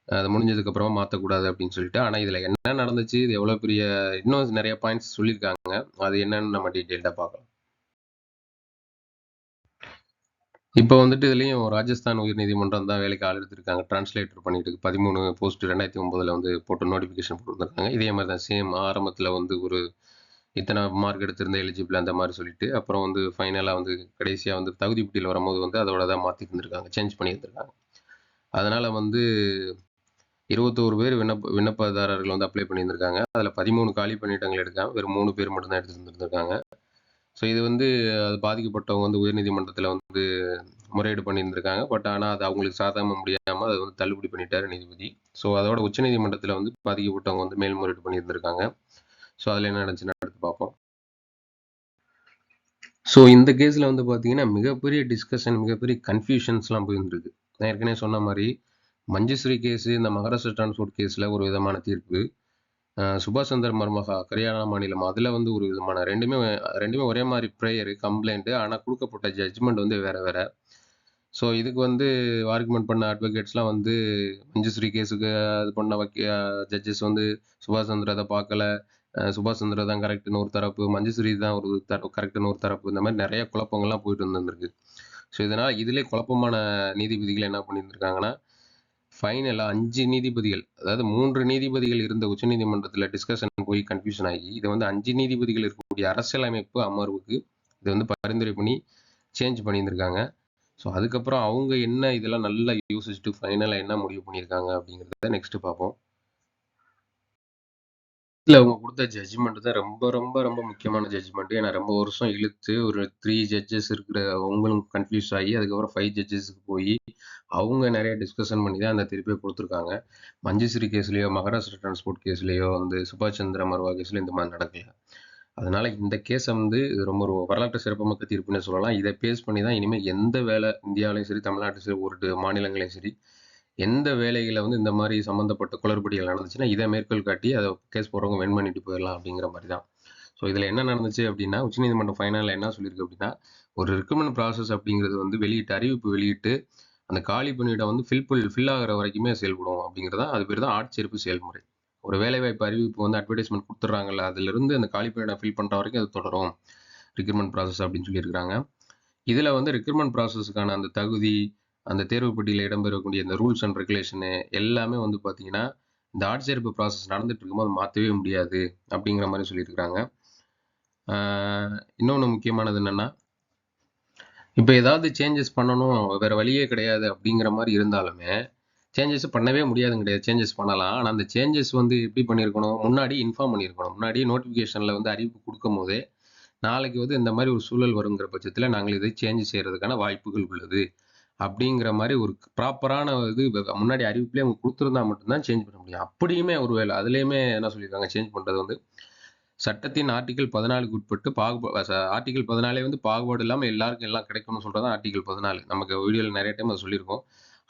அது முடிஞ்சதுக்கு அப்புறமா மாற்றக்கூடாது அப்படின்னு சொல்லிட்டு. ஆனால் இதில் என்ன நடந்துச்சு, இது எவ்வளோ பெரிய இன்னும் நிறைய பாயிண்ட்ஸ் சொல்லியிருக்காங்க. அது என்னன்னு நம்ம டீட்டெயில்டாக பார்க்கலாம். இப்போ வந்துட்டு இதுலேயும் ராஜஸ்தான் உயர்நீதிமன்றம் தான் வேலைக்கு ஆள் எடுத்திருக்காங்க. டிரான்ஸ்லேட்டர் பண்ணிட்டு 13 போஸ்ட் 2009 வந்து போட்டு நோட்டிஃபிகேஷன் போட்டுருக்காங்க. இதே மாதிரி தான் சேம் ஆரம்பத்தில் வந்து ஒரு இத்தனை மார்க் எடுத்திருந்த எலிஜிபிள் அந்த மாதிரி சொல்லிட்டு, அப்புறம் வந்து ஃபைனலாக வந்து கடைசியாக வந்து தகுதி பட்டியல் வரும்போது வந்து அதோட தான் மாற்றி இருந்திருக்காங்க, சேஞ்ச் பண்ணியிருந்திருக்காங்க. அதனால் வந்து 21 பேர் விண்ணப்பதாரர்கள் வந்து அப்ளை பண்ணியிருந்திருக்காங்க. அதில் 13 காலி பணியிடங்கள் எடுக்காமல் வெறும் 3 பேர் மட்டும் தான் எடுத்துருந்துருக்காங்க. ஸோ இது வந்து அது பாதிக்கப்பட்டவங்க வந்து உயர்நீதிமன்றத்தில் வந்து முறையீடு பண்ணியிருந்திருக்காங்க. பட் ஆனால் அது அவங்களுக்கு சாதாரண முடியாமல் அதை வந்து தள்ளுபடி பண்ணிட்டாரு நீதிபதி. ஸோ அதோட உச்சநீதிமன்றத்தில் வந்து பாதிக்கப்பட்டவங்க வந்து மேல்முறையீடு பண்ணியிருந்திருக்காங்க. ஸோ அதில் என்ன நடந்துச்சுன்னு அடுத்து பார்ப்போம். ஸோ இந்த கேஸில் வந்து பார்த்தீங்கன்னா மிகப்பெரிய டிஸ்கஷன், மிகப்பெரிய கன்ஃபியூஷன்ஸ்லாம் போயிருந்துருக்கு. நான் ஏற்கனவே சொன்ன மாதிரி மஞ்சுஸ்ரீ கேஸு, இந்த மகாராஷ்டிரா டிரான்ஸ்போர்ட் கேஸில் ஒரு விதமான தீர்ப்பு, சுபாஷ் சந்திர மர்மகா ஹரியானா மாநிலம் அதில் வந்து ஒரு விதமான ரெண்டுமே ஒரே மாதிரி ப்ரேயரு கம்ப்ளைண்ட்டு. ஆனால் கொடுக்கப்பட்ட ஜட்ஜ்மெண்ட் வந்து வேறு வேறு. ஸோ இதுக்கு வந்து ஆர்குமெண்ட் பண்ண அட்வொகேட்ஸ்லாம் வந்து மஞ்சுஸ்ரீ கேஸுக்கு இது பண்ண ஜட்ஜஸ் வந்து சுபாஷ் சந்திர அதை பார்க்கல, சுபாஷ் சந்திர தான் கரெக்டுன்னு ஒரு தரப்பு, மஞ்சுஸ்ரீ தான் ஒரு கரெக்டுன்னு ஒரு தரப்பு, இந்த மாதிரி நிறைய குழப்பங்கள்லாம் போயிட்டு இருந்திருக்கு. ஸோ இதனால் இதிலே குழப்பமான நீதிபதிகள் என்ன பண்ணியிருந்திருக்காங்கன்னா, ஃபைனலாக 5 நீதிபதிகள், அதாவது 3 நீதிபதிகள் இருந்த உச்சநீதிமன்றத்தில் டிஸ்கஷன் போய் கன்ஃபியூஷன் ஆகி இதை வந்து 5 நீதிபதிகள் இருக்கக்கூடிய அரசியலமைப்பு அமர்வுக்கு இதை வந்து பரிந்துரை பண்ணி சேஞ்ச் பண்ணியிருந்திருக்காங்க. ஸோ அதுக்கப்புறம் அவங்க என்ன இதெல்லாம் நல்லா யோசிச்சுட்டு ஃபைனலாக என்ன முடிவு பண்ணியிருக்காங்க அப்படிங்கிறத நெக்ஸ்ட் பார்ப்போம். இல்லை, அவங்க கொடுத்த ஜட்ஜ்மெண்ட் தான் ரொம்ப ரொம்ப ரொம்ப முக்கியமான ஜட்ஜ்மெண்ட். ஏன்னா ரொம்ப வருஷம் இழுத்து ஒரு 3 ஜட்ஜஸ் இருக்கிற அவங்களும் கன்ஃபியூஸ் ஆகி அதுக்கப்புறம் 5 ஜட்ஜஸுக்கு போய் அவங்க நிறைய டிஸ்கஷன் பண்ணி தான் அந்த தீர்ப்பை கொடுத்துருக்காங்க. மஞ்சுஸ்ரீ கேஸ்லேயோ மகாராஷ்டிரா டிரான்ஸ்போர்ட் கேஸ்லேயோ வந்து சுபாஷ் சந்திர மர்வா கேஸ்ல இந்த மாதிரி நடக்கல. அதனால இந்த கேஸை வந்து ரொம்ப ஒரு வரலாற்று சிறப்புமிக்க தீர்ப்புன்னு சொல்லலாம். இதை பேஸ் பண்ணி தான் இனிமேல் எந்த வேலை இந்தியாவிலையும் சரி, தமிழ்நாட்டிலும் சரி, ஒரு மாநிலங்களையும் சரி, எந்த வேலைகளை வந்து இந்த மாதிரி சம்மந்தப்பட்ட குளறுபடிகள் நடந்துச்சுன்னா இதை மேற்கோள் காட்டி அதை கேஸ் போடுறவங்க வென் பண்ணிட்டு போயிடலாம் அப்படிங்கிற மாதிரி தான். ஸோ இதில் என்ன நடந்துச்சு அப்படின்னா, உச்சநீதிமன்றம் ஃபைனலில் என்ன சொல்லியிருக்கு அப்படின்னா, ஒரு ரெக்ரூட்மெண்ட் ப்ராசஸ் அப்படிங்கிறது வந்து அறிவிப்பு வெளியிட்டு அந்த காலி பணியிடம் வந்து ஃபில் ஆகிற வரைக்குமே செயல்படும் அப்படிங்கிறதா, அது பேர் தான் ஆட்சேர்ப்பு செயல்முறை. ஒரு வேலைவாய்ப்பு அறிவிப்பு வந்து அட்வர்டைஸ்மெண்ட் கொடுத்துட்றாங்கல்ல, அதிலிருந்து அந்த காலி பணியிடம் ஃபில் பண்ணுற வரைக்கும் அது தொடரும் ரெக்ரூட்மெண்ட் ப்ராசஸ் அப்படின்னு சொல்லியிருக்கிறாங்க. இதில் வந்து ரெக்ரூட்மெண்ட் ப்ராசஸ்க்கான அந்த தகுதி, அந்த தேர்வு பட்டியலில் இடம்பெறக்கூடிய இந்த ரூல்ஸ் அண்ட் ரெகுலேஷனு எல்லாமே வந்து பார்த்தீங்கன்னா, இந்த ஆட்சேர்ப்பு ப்ராசஸ் நடந்துட்டு இருக்கும்போது மாற்றவே முடியாது அப்படிங்கிற மாதிரி சொல்லியிருக்கிறாங்க. இன்னொன்று முக்கியமானது என்னென்னா, இப்போ ஏதாவது சேஞ்சஸ் பண்ணணும், வேறு வழியே கிடையாது அப்படிங்கிற மாதிரி இருந்தாலுமே சேஞ்சஸ் பண்ணவே முடியாதுங்க கிடையாது. சேஞ்சஸ் பண்ணலாம். ஆனால் அந்த சேஞ்சஸ் வந்து எப்படி பண்ணியிருக்கணும், முன்னாடி இன்ஃபார்ம் பண்ணியிருக்கணும். முன்னாடி நோட்டிஃபிகேஷனில் வந்து அறிவிப்பு கொடுக்கும் போதே, நாளைக்கு வந்து இந்த மாதிரி ஒரு சூழல் வருங்கிற பட்சத்தில் நாங்கள் இதை சேஞ்ச் செய்கிறதுக்கான வாய்ப்புகள் உள்ளது அப்படிங்கிற மாதிரி ஒரு ப்ராப்பரான இது முன்னாடி அறிவிப்புலேயே அவங்க கொடுத்துருந்தா மட்டும்தான் சேஞ்ச் பண்ண முடியும். அப்படியுமே ஒரு வேலை அதுலேயுமே என்ன சொல்லியிருக்காங்க, சேஞ்ச் பண்ணுறது வந்து சட்டத்தின் ஆர்டிகல் 14க்கு உட்பட்டு ஆர்டிகல் 14 வந்து பாகுபாடு இல்லாமல் எல்லாருக்கும் எல்லாம் கிடைக்கணும்னு சொல்கிறது ஆர்டிகல் 14. நமக்கு வீடியோவில் நிறைய டைம் அதை சொல்லியிருக்கோம்.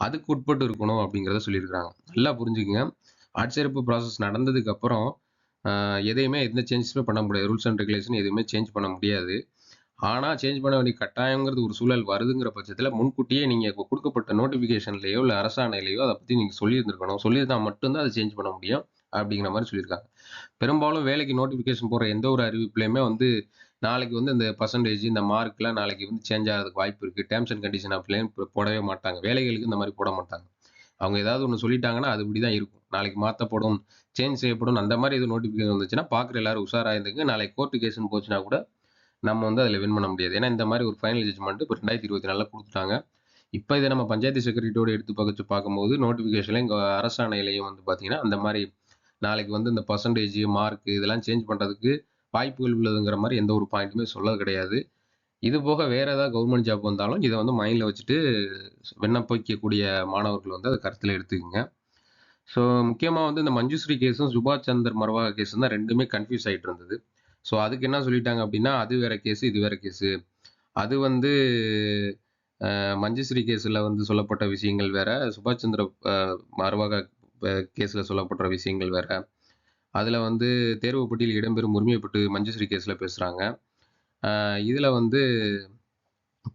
அதுக்கு உட்பட்டு இருக்கணும் அப்படிங்கிறத சொல்லியிருக்காங்க. நல்லா புரிஞ்சுக்குங்க. ஆட்சேர்ப்பு ப்ராசஸ் நடந்ததுக்கு அப்புறம் எதையுமே எந்த சேஞ்சஸுமே பண்ண முடியாது. ரூல்ஸ் அண்ட் ரெகுலேஷன் எதுவுமே சேஞ்ச் பண்ண முடியாது. ஆனால் சேஞ்ச் பண்ண வேண்டிய கட்டாயங்கிறது ஒரு சூழல் வருதுங்கிற பட்சத்தில் முன்கூட்டியே நீங்கள் இப்போ கொடுக்கப்பட்ட நோட்டிஃபிகேஷன்லையோ இல்லை அரசாணையிலையோ அதை பற்றி நீங்கள் சொல்லியிருந்துருக்கணும். சொல்லியிருந்தா மட்டும்தான் அதை சேஞ்ச் பண்ண முடியும் அப்படிங்கிற மாதிரி சொல்லியிருக்காங்க. பெரும்பாலும் வேலைக்கு நோட்டிஃபிகேஷன் போடுற எந்த ஒரு அறிவிப்புலையுமே வந்து நாளைக்கு வந்து இந்த பர்சன்டேஜ் இந்த மார்க்லாம் நாளைக்கு வந்து சேஞ்ச் ஆகிறதுக்கு வாய்ப்பு இருக்குது, டேர்ம்ஸ் அண்ட் கண்டிஷன் ஆஃப்லையும் போடவே மாட்டாங்க. வேலைகளுக்கு இந்த மாதிரி போட மாட்டாங்க. அவங்க ஏதாவது ஒன்று சொல்லிட்டாங்கன்னா அது இப்படி தான் இருக்கும். நாளைக்கு மாற்றப்படும், சேஞ்ச் செய்யப்படும், அந்த மாதிரி எதுவும் நோட்டிஃபிகேஷன் வந்துச்சுன்னா பார்க்குற எல்லாரும் உஷாராக இருந்துங்க. நாளைக்கு கோர்ட்டு கேஸ்ன்னு போச்சுன்னா கூட நம்ம வந்து அதில் வின் பண்ண முடியாது. ஏன்னா இந்த மாதிரி ஒரு ஃபைனல் ஜட்ஜ்மெண்ட் இப்போ 2024 கொடுத்துட்டாங்க. இப்போ இதை நம்ம பஞ்சாயத்து செக்ரட்டரியோடு எடுத்து பார்க்கும்போது நோட்டிஃபிகேஷன்லையும் இங்கே அரசாணையிலையும் வந்து பார்த்தீங்கன்னா அந்த மாதிரி நாளைக்கு வந்து இந்த பர்சன்டேஜ் மார்க் இதெல்லாம் சேஞ்ச் பண்ணுறதுக்கு வாய்ப்புகள் உள்ளதுங்கிற மாதிரி எந்த ஒரு பாயிண்ட்டுமே சொல்ல கிடையாது. இது போக வேறு ஏதாவது கவர்மெண்ட் ஜாப் வந்தாலும் இதை வந்து மைண்டில் வச்சுட்டு விண்ணப்பிக்கக்கூடிய மாணவர்கள் வந்து அதை கருத்தில் எடுத்துக்கோங்க. ஸோ முக்கியமாக வந்து இந்த மஞ்சுஸ்ரீ கேஸும் சுபாஷ் சந்தர் மர்வா கேஸும் தான் ரெண்டுமே கன்ஃபியூஸ் ஆகிட்டு இருந்தது. ஸோ அதுக்கு என்ன சொல்லிட்டாங்க அப்படின்னா, அது வேற கேஸு, இது வேற கேஸு. அது வந்து மஞ்சுஸ்ரீ கேஸில் வந்து சொல்லப்பட்ட விஷயங்கள் வேற, சுபாஷ் சந்திர மர்வா கேஸில் சொல்லப்பட்ட விஷயங்கள் வேற. அதில் வந்து தேர்வு பட்டியலில் இடம்பெறும் உரிமை பற்றி மஞ்சுஸ்ரீ கேஸில் பேசுகிறாங்க. இதில் வந்து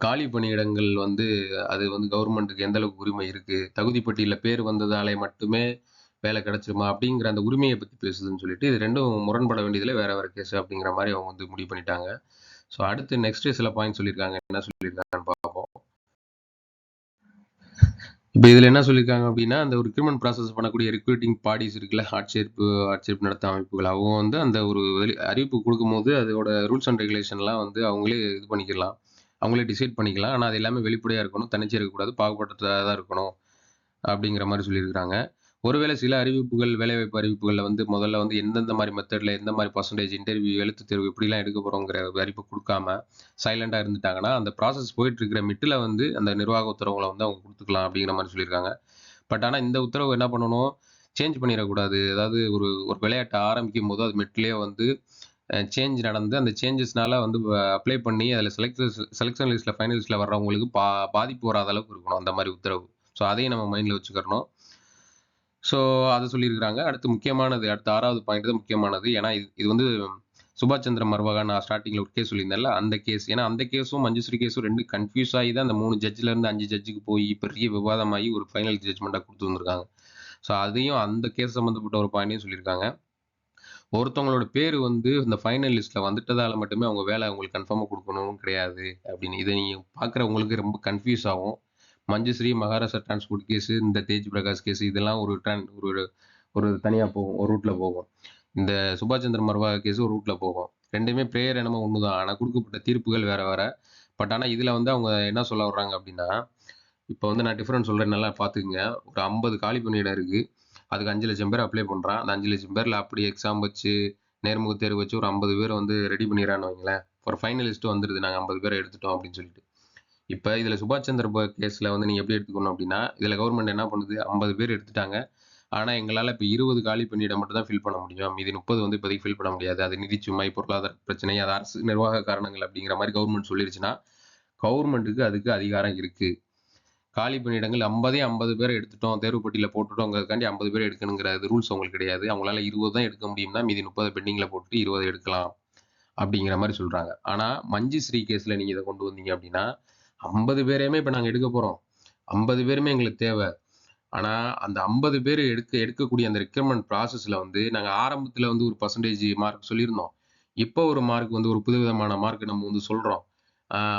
காலி பணியிடங்கள் வந்து அது வந்து கவர்மெண்ட்டுக்கு எந்த அளவுக்கு உரிமை இருக்குது, தகுதி பட்டியலில் பேர் வந்ததாலே மட்டுமே வேலை கிடைச்சிருமா அப்படிங்கிற அந்த உரிமையை பற்றி பேசுதுன்னு சொல்லிட்டு இது ரெண்டும் முரண்பட வேண்டியதில் வேற வேற கேஸ் அப்படிங்கிற மாதிரி அவங்க வந்து முடிவு பண்ணிட்டாங்க. ஸோ அடுத்து நெக்ஸ்ட் சில பாயிண்ட் சொல்லியிருக்காங்க. என்ன சொல்லியிருக்காங்கன்னு பார்ப்போம். இப்போ இதில் என்ன சொல்லியிருக்காங்க அப்படின்னா, அந்த ஒரு ரெக்ரூட்மெண்ட் ப்ராசஸ் பண்ணக்கூடிய ரெக்ரூட்டிங் பாடிஸ் இருக்குல்ல, ஆட்சேர்ப்பு நடத்த அமைப்புகள், அவங்க வந்து அந்த ஒரு அறிவிப்பு கொடுக்கும்போது அதோட ரூல்ஸ் அண்ட் ரெகுலேஷன்லாம் வந்து அவங்களே இது பண்ணிக்கலாம், அவங்களே டிசைட் பண்ணிக்கலாம். ஆனால் அது எல்லாமே வெளிப்படையாக இருக்கணும், தனிச்சையாக இருக்கக்கூடாது, பாகுபட்டதாக தான் இருக்கணும் அப்படிங்கிற மாதிரி சொல்லியிருக்காங்க. ஒருவேளை சில அறிவிப்புகள், வேலைவாய்ப்பு அறிவிப்புகளில் வந்து முதல்ல வந்து எந்தெந்த மாதிரி மெத்தடில் எந்த மாதிரி பர்சன்டேஜ் இன்டர்வியூ, எழுத்து தேர்வு இப்படிலாம் எடுக்க போகிறோங்கிற அறிவிப்பு கொடுக்காம சைலண்டாக இருந்துட்டாங்கன்னா, அந்த ப்ராசஸ் போயிட்டு இருக்கிற மிட்டில் வந்து அந்த நிர்வாக உத்தரவுகளை வந்து அவங்க கொடுத்துக்கலாம் அப்படிங்கிற மாதிரி சொல்லியிருக்காங்க. பட் ஆனால் இந்த உத்தரவு என்ன பண்ணணும், சேஞ்ச் பண்ணிடக்கூடாது. அதாவது ஒரு ஒரு விளையாட்டை ஆரம்பிக்கும் போது அது மிட்லேயே வந்து சேஞ்ச் நடந்து அந்த சேஞ்சஸ்னால வந்து அப்ளை பண்ணி அதில் செலெக்ஷன் லிஸ்ட்டில் ஃபைனல் லிஸ்ட்டில் வர்றவங்களுக்கு பாதிப்பு வராத அளவுக்கு இருக்கணும் அந்த மாதிரி உத்தரவு. ஸோ அதையும் நம்ம மைண்டில் வச்சுக்கிறணும். ஸோ அதை சொல்லியிருக்கிறாங்க. அடுத்து முக்கியமானது, அடுத்த 6வது பாயிண்ட் தான் முக்கியமானது. ஏன்னா இது வந்து சுபாஷ் சந்திர மர்வாகா நான் ஸ்டார்டிங்கில் ஒரு கேஸ் சொல்லியிருந்தேன்ல, அந்த கேஸ். ஏன்னா அந்த கேஸும் மஞ்சுஸ்ரீ கேஸும் ரெண்டு கன்ஃபியூஸ் ஆகி தான் அந்த 3 ஜட்ஜிலேருந்து 5 ஜட்ஜுக்கு போய் பெரிய விவாதமாகி ஒரு ஃபைனல் ஜட்ஜ்மெண்ட்டாக கொடுத்து வந்திருக்காங்க. ஸோ அதையும் அந்த கேஸ் சம்மந்தப்பட்ட ஒரு பாயிண்டையும் சொல்லியிருக்காங்க. ஒருத்தவங்களோட பேர் வந்து இந்த ஃபைனல் லிஸ்ட்டில் வந்துட்டதால மட்டுமே அவங்க வேலை அவங்களுக்கு கன்ஃபார்மாக கொடுக்கணும்னு கிடையாது அப்படின்னு. இதை நீங்கள் பார்க்குறவங்களுக்கு ரொம்ப கன்ஃபியூஸ் ஆகும். மஞ்சுஸ்ரீ, மகாராஷ்டிரா டிரான்ஸ்போர்ட் கேஸு, இந்த தேஜ் பிரகாஷ் கேஸு இதெல்லாம் ஒரு தனியாக போகும், ஒரு ரூட்டில் போகும். இந்த சுபாஷ் சந்திர மர்வா கேஸு ஒரு ரூட்டில் போகும். ரெண்டுமே ப்ரேயர் என்னமோ ஒன்று தான். ஆனால் கொடுக்கப்பட்ட தீர்ப்புகள் வேறு வேறு. பட் ஆனால் இதில் வந்து அவங்க என்ன சொல்ல வர்றாங்க அப்படின்னா, இப்போ வந்து நான் டிஃப்ரெண்ட் சொல்கிறேன், நல்லா பார்த்துக்குங்க. ஒரு 50 காலி பணியிடம் இருக்குது. அதுக்கு 5 லட்சம் பேர் அப்ளை பண்ணுறான். அந்த 5 லட்சம் பேரில் அப்படி எக்ஸாம் வச்சு நேர்முக தேர்வு வச்சு ஒரு 50 பேர் வந்து ரெடி பண்ணிடுறான்னு வைங்களேன். ஒரு ஃபைனலிஸ்ட்டு வந்துடுது, நாங்கள் 50 பேரை எடுத்துட்டோம் அப்படின்னு சொல்லிட்டு. இப்போ இதில் சுபாஷ் சந்திர கேஸில் வந்து நீங்கள் எப்படி எடுத்துக்கணும் அப்படின்னா, இதில் கவர்மெண்ட் என்ன பண்ணுது, 50 பேர் எடுத்துட்டாங்க. ஆனால் எங்களால் இப்போ 20 காலி பணியிடம் மட்டும் தான் ஃபில் பண்ண முடியும், மீதி 30 வந்து இப்போதைக்கு ஃபில் பண்ண முடியாது, அது நிதிச்சுமை, பொருளாதார பிரச்சனை, அது அரசு நிர்வாக காரணங்கள் அப்படிங்கிற மாதிரி கவர்மெண்ட் சொல்லிருச்சுன்னா கவர்மெண்ட்டுக்கு அதுக்கு அதிகாரம் இருக்குது. காலி பணியிடங்கள் 50 பேரை எடுத்துட்டோம், தேர்வு பட்டியலில் போட்டுட்டோங்கிறதுக்காண்டி 50 பேர் எடுக்கணுங்கிறது ரூல்ஸ் அவங்களுக்கு கிடையாது. அவங்களால 20 தான் எடுக்க முடியும்னா மீதி 30 பெண்டிங்கில் போட்டு 20 எடுக்கலாம் அப்படிங்கிற மாதிரி சொல்கிறாங்க. ஆனால் மஞ்சுஸ்ரீ கேஸில் நீங்கள் இதை கொண்டு வந்தீங்க அப்படின்னா, 50 பேரையுமே இப்போ நாங்கள் எடுக்க போகிறோம், 50 பேருமே எங்களுக்கு தேவை. ஆனால் அந்த 50 பேர் எடுக்கக்கூடிய அந்த ரெக்ரூட்மெண்ட் ப்ராசஸில் வந்து நாங்கள் ஆரம்பத்தில் வந்து ஒரு பர்சன்டேஜ் மார்க் சொல்லியிருந்தோம், இப்போ ஒரு மார்க் வந்து ஒரு புதுவிதமான மார்க் நம்ம வந்து சொல்கிறோம்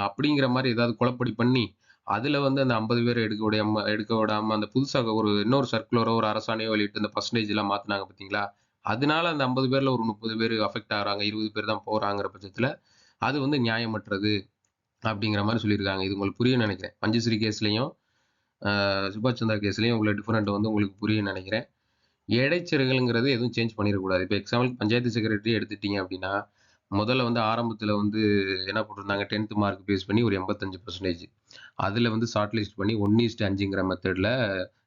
அப்படிங்கிற மாதிரி ஏதாவது குழப்படி பண்ணி அதில் வந்து அந்த 50 பேர் எடுக்க விடாமல் அந்த புதுசாக ஒரு இன்னொரு சர்க்குலரோ ஒரு அரசாணையோ வெளியிட்டு அந்த பர்சன்டேஜ் எல்லாம் மாற்றினாங்க பார்த்தீங்களா, அதனால அந்த 50 பேரில் ஒரு 30 பேர் அஃபெக்ட் ஆகிறாங்க, 20 பேர் தான் போகிறாங்கிற பட்சத்தில் அது வந்து நியாயமற்றது அப்படிங்கிற மாதிரி சொல்லியிருக்காங்க. இது உங்களுக்கு புரியும் நினைக்கிறேன். மஞ்சுஸ்ரீ கேஸ்லையும் சுபாஷ் சந்திரா கேஸ்லையும் உள்ள டிஃபரெண்ட் வந்து உங்களுக்கு புரியும் நினைக்கிறேன். இடைச்செருகல்ங்கிறது எதுவும் சேஞ்ச் பண்ணிடக்கூடாது. இப்போ எக்ஸாம்பிளுக்கு பஞ்சாயத்து செக்ரட்டரி எடுத்துட்டீங்க அப்படின்னா, முதல்ல வந்து ஆரம்பத்தில் வந்து என்ன போட்டிருந்தாங்க, 10th மார்க் பேஸ் பண்ணி ஒரு 85%. அதில் வந்து ஷார்ட் லிஸ்ட் பண்ணி 1:5ங்கிற மெத்தடில்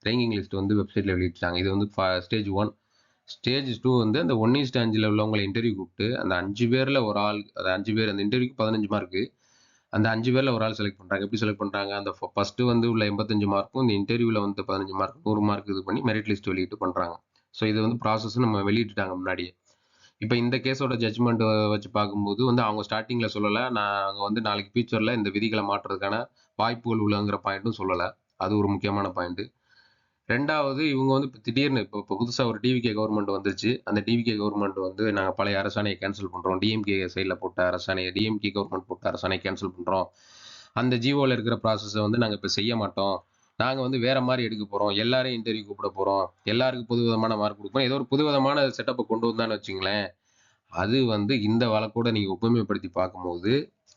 ரேங்கிங் லிஸ்ட் வந்து வெப்சைட்டில் வெளியிட்டாங்க. இது வந்து ஸ்டேஜ் 1. ஸ்டேஜ் 2 வந்து அந்த 1:5 உள்ளவங்களை இன்டர்வியூ கூப்பிட்டு அந்த 5 பேரில் ஒரு ஆள், அது 5 பேர், அந்த இன்டர்வியூக்கு 15 மார்க்கு, அந்த 5 பேரில் ஒரு ஆள் செலக்ட் பண்ணுறாங்க. எப்படி செலக்ட் பண்ணுறாங்க, அந்த ஃபஸ்ட்டு வந்து உள்ள 85 மார்க்கும் இந்த இன்டர்வியூவில் வந்து 15 மார்க் 100 மார்க் இது பண்ணி மெரிட் லிஸ்ட் வெளியிட்டு பண்ணுறாங்க. ஸோ இது வந்து ப்ராசஸ் நம்ம வெளியிட்டுட்டாங்க முன்னாடியே. இப்போ இந்த கேஸோட ஜட்ஜ்மெண்ட் வச்சு பார்க்கும்போது வந்து அவங்க ஸ்டார்டிங்கில் சொல்லலை, நாங்கள் வந்து நாளைக்கு ஃபியூச்சரில் இந்த விதிகளை மாற்றுறதுக்கான வாய்ப்புகள் உள்ளங்கிற பாயிண்ட்டும் சொல்லலை. அது ஒரு முக்கியமான பாயிண்ட்டு. ரெண்டாவது, இவங்க வந்து இப்போ திடீர்னு இப்போ புதுசாக ஒரு டிவிகே கவர்மெண்ட் வந்துருச்சு. அந்த டிவிகே கவர்மெண்ட் வந்து நாங்கள் பழைய அரசாணையை கேன்சல் பண்ணுறோம், டிஎம்கே சைடில் போட்ட அரசாணையை, டிஎம்கே கவர்மெண்ட் போட்ட அரசாணையை கேன்சல் பண்ணுறோம், அந்த ஜிஓவில் இருக்கிற ப்ராசஸை வந்து நாங்கள் இப்போ செய்ய மாட்டோம், நாங்கள் வந்து வேற மாதிரி எடுக்க போகிறோம், எல்லாரையும் இன்டர்வியூ கூப்பிட போகிறோம், எல்லாருக்கும் புது விதமான மார்க் கொடுப்போம், ஏதோ ஒரு புது விதமான செட்டப்பை கொண்டு வந்தான்னு வச்சுங்களேன், அது வந்து இந்த வழக்கோட நீங்கள் ஒப்புமைப்படுத்தி பார்க்கும்போது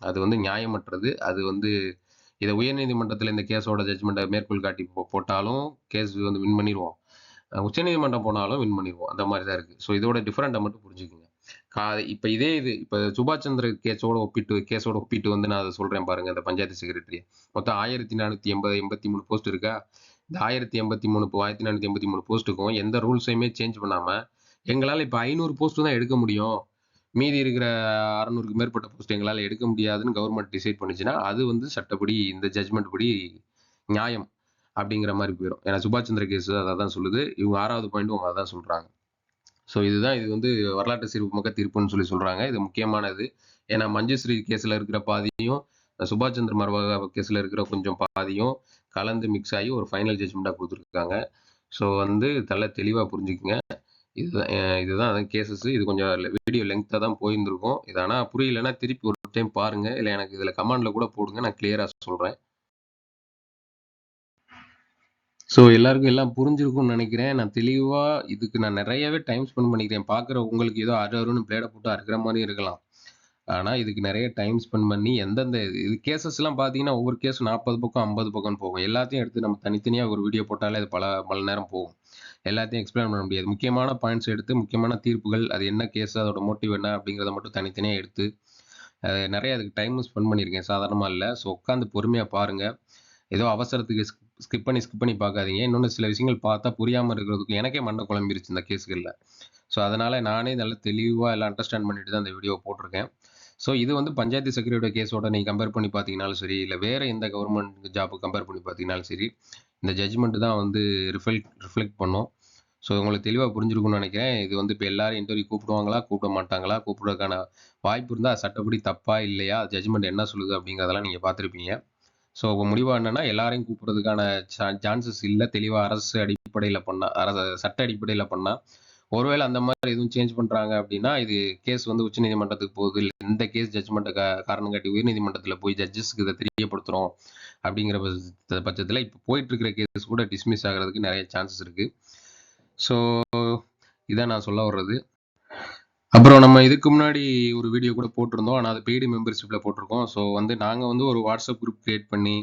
அது வந்து நியாயமற்றது. அது வந்து இதை உயர்நீதிமன்றத்தில் இந்த கேஸோட ஜட்ஜ்மெண்ட்டை மேற்கோள் காட்டி போட்டாலும் கேஸ் வந்து வின் பண்ணிடுவோம், உச்சநீதிமன்றம் போனாலும் வின் பண்ணிடுவோம், அந்த மாதிரி தான் இருக்குது. ஸோ இதோட டிஃப்ரெண்ட்டை மட்டும் புரிஞ்சுக்குங்க. இப்போ இப்போ சுபாஷ் சந்திர கேஸோட ஒப்பிட்டு வந்து நான் அதை சொல்கிறேன் பாருங்கள். இந்த பஞ்சாயத்து செக்ரட்டரி மொத்தம் 1483 போஸ்ட் இருக்கா. இந்த 1483 போஸ்ட்டுக்கும் எந்த ரூல்ஸையுமே சேஞ்ச் பண்ணாமல் எங்களால் இப்போ 500 போஸ்ட்டு தான் எடுக்க முடியும், மீதி இருக்கிற 600க்கு மேற்பட்ட போஸ்ட் எங்களால் எடுக்க முடியாதுன்னு கவர்மெண்ட் டிசைட் பண்ணிச்சுன்னா அது வந்து சட்டப்படி இந்த ஜட்ஜ்மெண்ட் படி நியாயம் அப்படிங்கிற மாதிரி போயிடும். ஏன்னா சுபாஷ் சந்திர கேஸ் அதை தான் சொல்லுது. இவங்க 6வது பாயிண்ட்டும் அவங்க அதான் சொல்கிறாங்க. ஸோ இதுதான் இது வந்து வரலாற்று சிறப்புமிக்க தீர்ப்புன்னு சொல்கிறாங்க. இது முக்கியமானது. ஏன்னா மஞ்சுஸ்ரீ கேஸில் இருக்கிற பாதியும் சுபாஷ் சந்திர மர்வா கேஸில் இருக்கிற கொஞ்சம் பாதியும் கலந்து மிக்ஸ் ஆகி ஒரு ஃபைனல் ஜட்ஜ்மெண்ட்டாக கொடுத்துருக்காங்க. ஸோ வந்து தெளிவாக புரிஞ்சுக்குங்க. இதுதான் கேசஸ். இது கொஞ்சம் வீடியோ லெங்க்த்தாக தான் போயிருந்திருக்கும். இது ஆனால் புரியலைன்னா திருப்பி ஒரு டைம் பாருங்க, இல்லை எனக்கு இதில் கமெண்ட்ல கூட போடுங்க, நான் கிளியராக சொல்கிறேன். ஸோ எல்லாருக்கும் எல்லாம் புரிஞ்சிருக்கும்னு நினைக்கிறேன். நான் தெளிவாக இதுக்கு நான் நிறையவே டைம் ஸ்பெண்ட் பண்ணிக்கிறேன். பார்க்குற உங்களுக்கு ஏதோ அருன்னு பிளேடை போட்டு அறுக்கிற மாதிரி இருக்கலாம். ஆனால் இதுக்கு நிறைய டைம் ஸ்பெண்ட் பண்ணி எந்தெந்த இது கேசஸ்லாம் பார்த்தீங்கன்னா ஒவ்வொரு கேஸ் 40 பக்கம் 50 பக்கம்னு போகும். எல்லாத்தையும் எடுத்து நம்ம தனித்தனியாக ஒரு வீடியோ போட்டாலே அது பல மணி நேரம் போகும். எல்லாத்தையும் எக்ஸ்பிளைன் பண்ண முடியாது. முக்கியமான பாயிண்ட்ஸ் எடுத்து முக்கியமான தீர்ப்புகள், அது என்ன கேஸ், அதோட மோட்டிவ் என்ன அப்படிங்கிறத மட்டும் தனித்தனியாக எடுத்து நிறைய அதுக்கு டைம் ஸ்பெண்ட் பண்ணியிருக்கேன், சாதாரணமாக இல்லை. ஸோ உட்காந்து பொறுமையாக பாருங்கள். ஏதோ அவசரத்துக்கு ஸ்கிப் பண்ணி பார்க்காதீங்க. இன்னொன்று சில விஷயங்கள் பார்த்தா புரியாமல் இருக்கிறதுக்கு எனக்கே மண்டை குழம்பிருச்சு இந்த கேஸுகளில். ஸோ அதனால் நானே நல்லா தெளிவாக எல்லாம் அண்டர்ஸ்டாண்ட் பண்ணிட்டு தான் இந்த வீடியோ போட்டிருக்கேன். ஸோ இது வந்து பஞ்சாயத்து செக்ரட்டரியோட கேஸோட நீங்கள் கம்பேர் பண்ணி பார்த்தீங்கனாலும் சரி, இல்லை வேறு எந்த கவர்மெண்ட் ஜாப்பு கம்பேர் பண்ணி பார்த்தீங்கனாலும் சரி, இந்த ஜட்ஜ்மெண்ட் தான் வந்து ரிஃப்ளெக்ட் பண்ணும். ஸோ உங்களுக்கு தெளிவாக புரிஞ்சிருக்கும்னு நினைக்கிறேன். இது வந்து இப்போ எல்லாரும் இன்டர்வியூ கூப்பிடுவாங்களா, கூப்பிட மாட்டாங்களா, கூப்பிடுறதுக்கான வாய்ப்பு இருந்தால் சட்டப்படி தப்பா இல்லையா, ஜட்ஜ்மெண்ட் என்ன சொல்லுது அப்படிங்கிறதெல்லாம் நீங்கள் பார்த்துருப்பீங்க. ஸோ முடிவாக என்னன்னா எல்லாரையும் கூப்பிட்றதுக்கான சான்சஸ் இல்லை. தெளிவாக அரசு அடிப்படையில் பண்ணால், சட்ட அடிப்படையில் பண்ணால், ஒருவேளை அந்த மாதிரி எதுவும் சேஞ்ச் பண்ணுறாங்க அப்படின்னா இது கேஸ் வந்து உச்சநீதிமன்றத்துக்கு போகுது. இல்லை இந்த கேஸ் ஜட்ஜ்மெண்ட்டை காரணம் காட்டி உயர்நீதிமன்றத்தில் போய் ஜட்ஜஸ்க்கு இதை தெரியப்படுத்துகிறோம் அப்படிங்கிற பட்சத்தில் இப்போ போயிட்டு இருக்கிற கேஸ் கூட டிஸ்மிஸ் ஆகிறதுக்கு நிறைய சான்சஸ் இருக்குது. ஸோ இதான் நான் சொல்ல வர்றது. அப்புறம் நம்ம இதுக்கு முன்னாடி ஒரு வீடியோ கூட போட்டிருந்தோம். ஆனால் அது பெய்டு மெம்பர்ஷிப்பில் போட்டிருக்கோம். ஸோ வந்து நாங்கள் வந்து ஒரு வாட்ஸ்அப் குரூப் கிரியேட் பண்ணி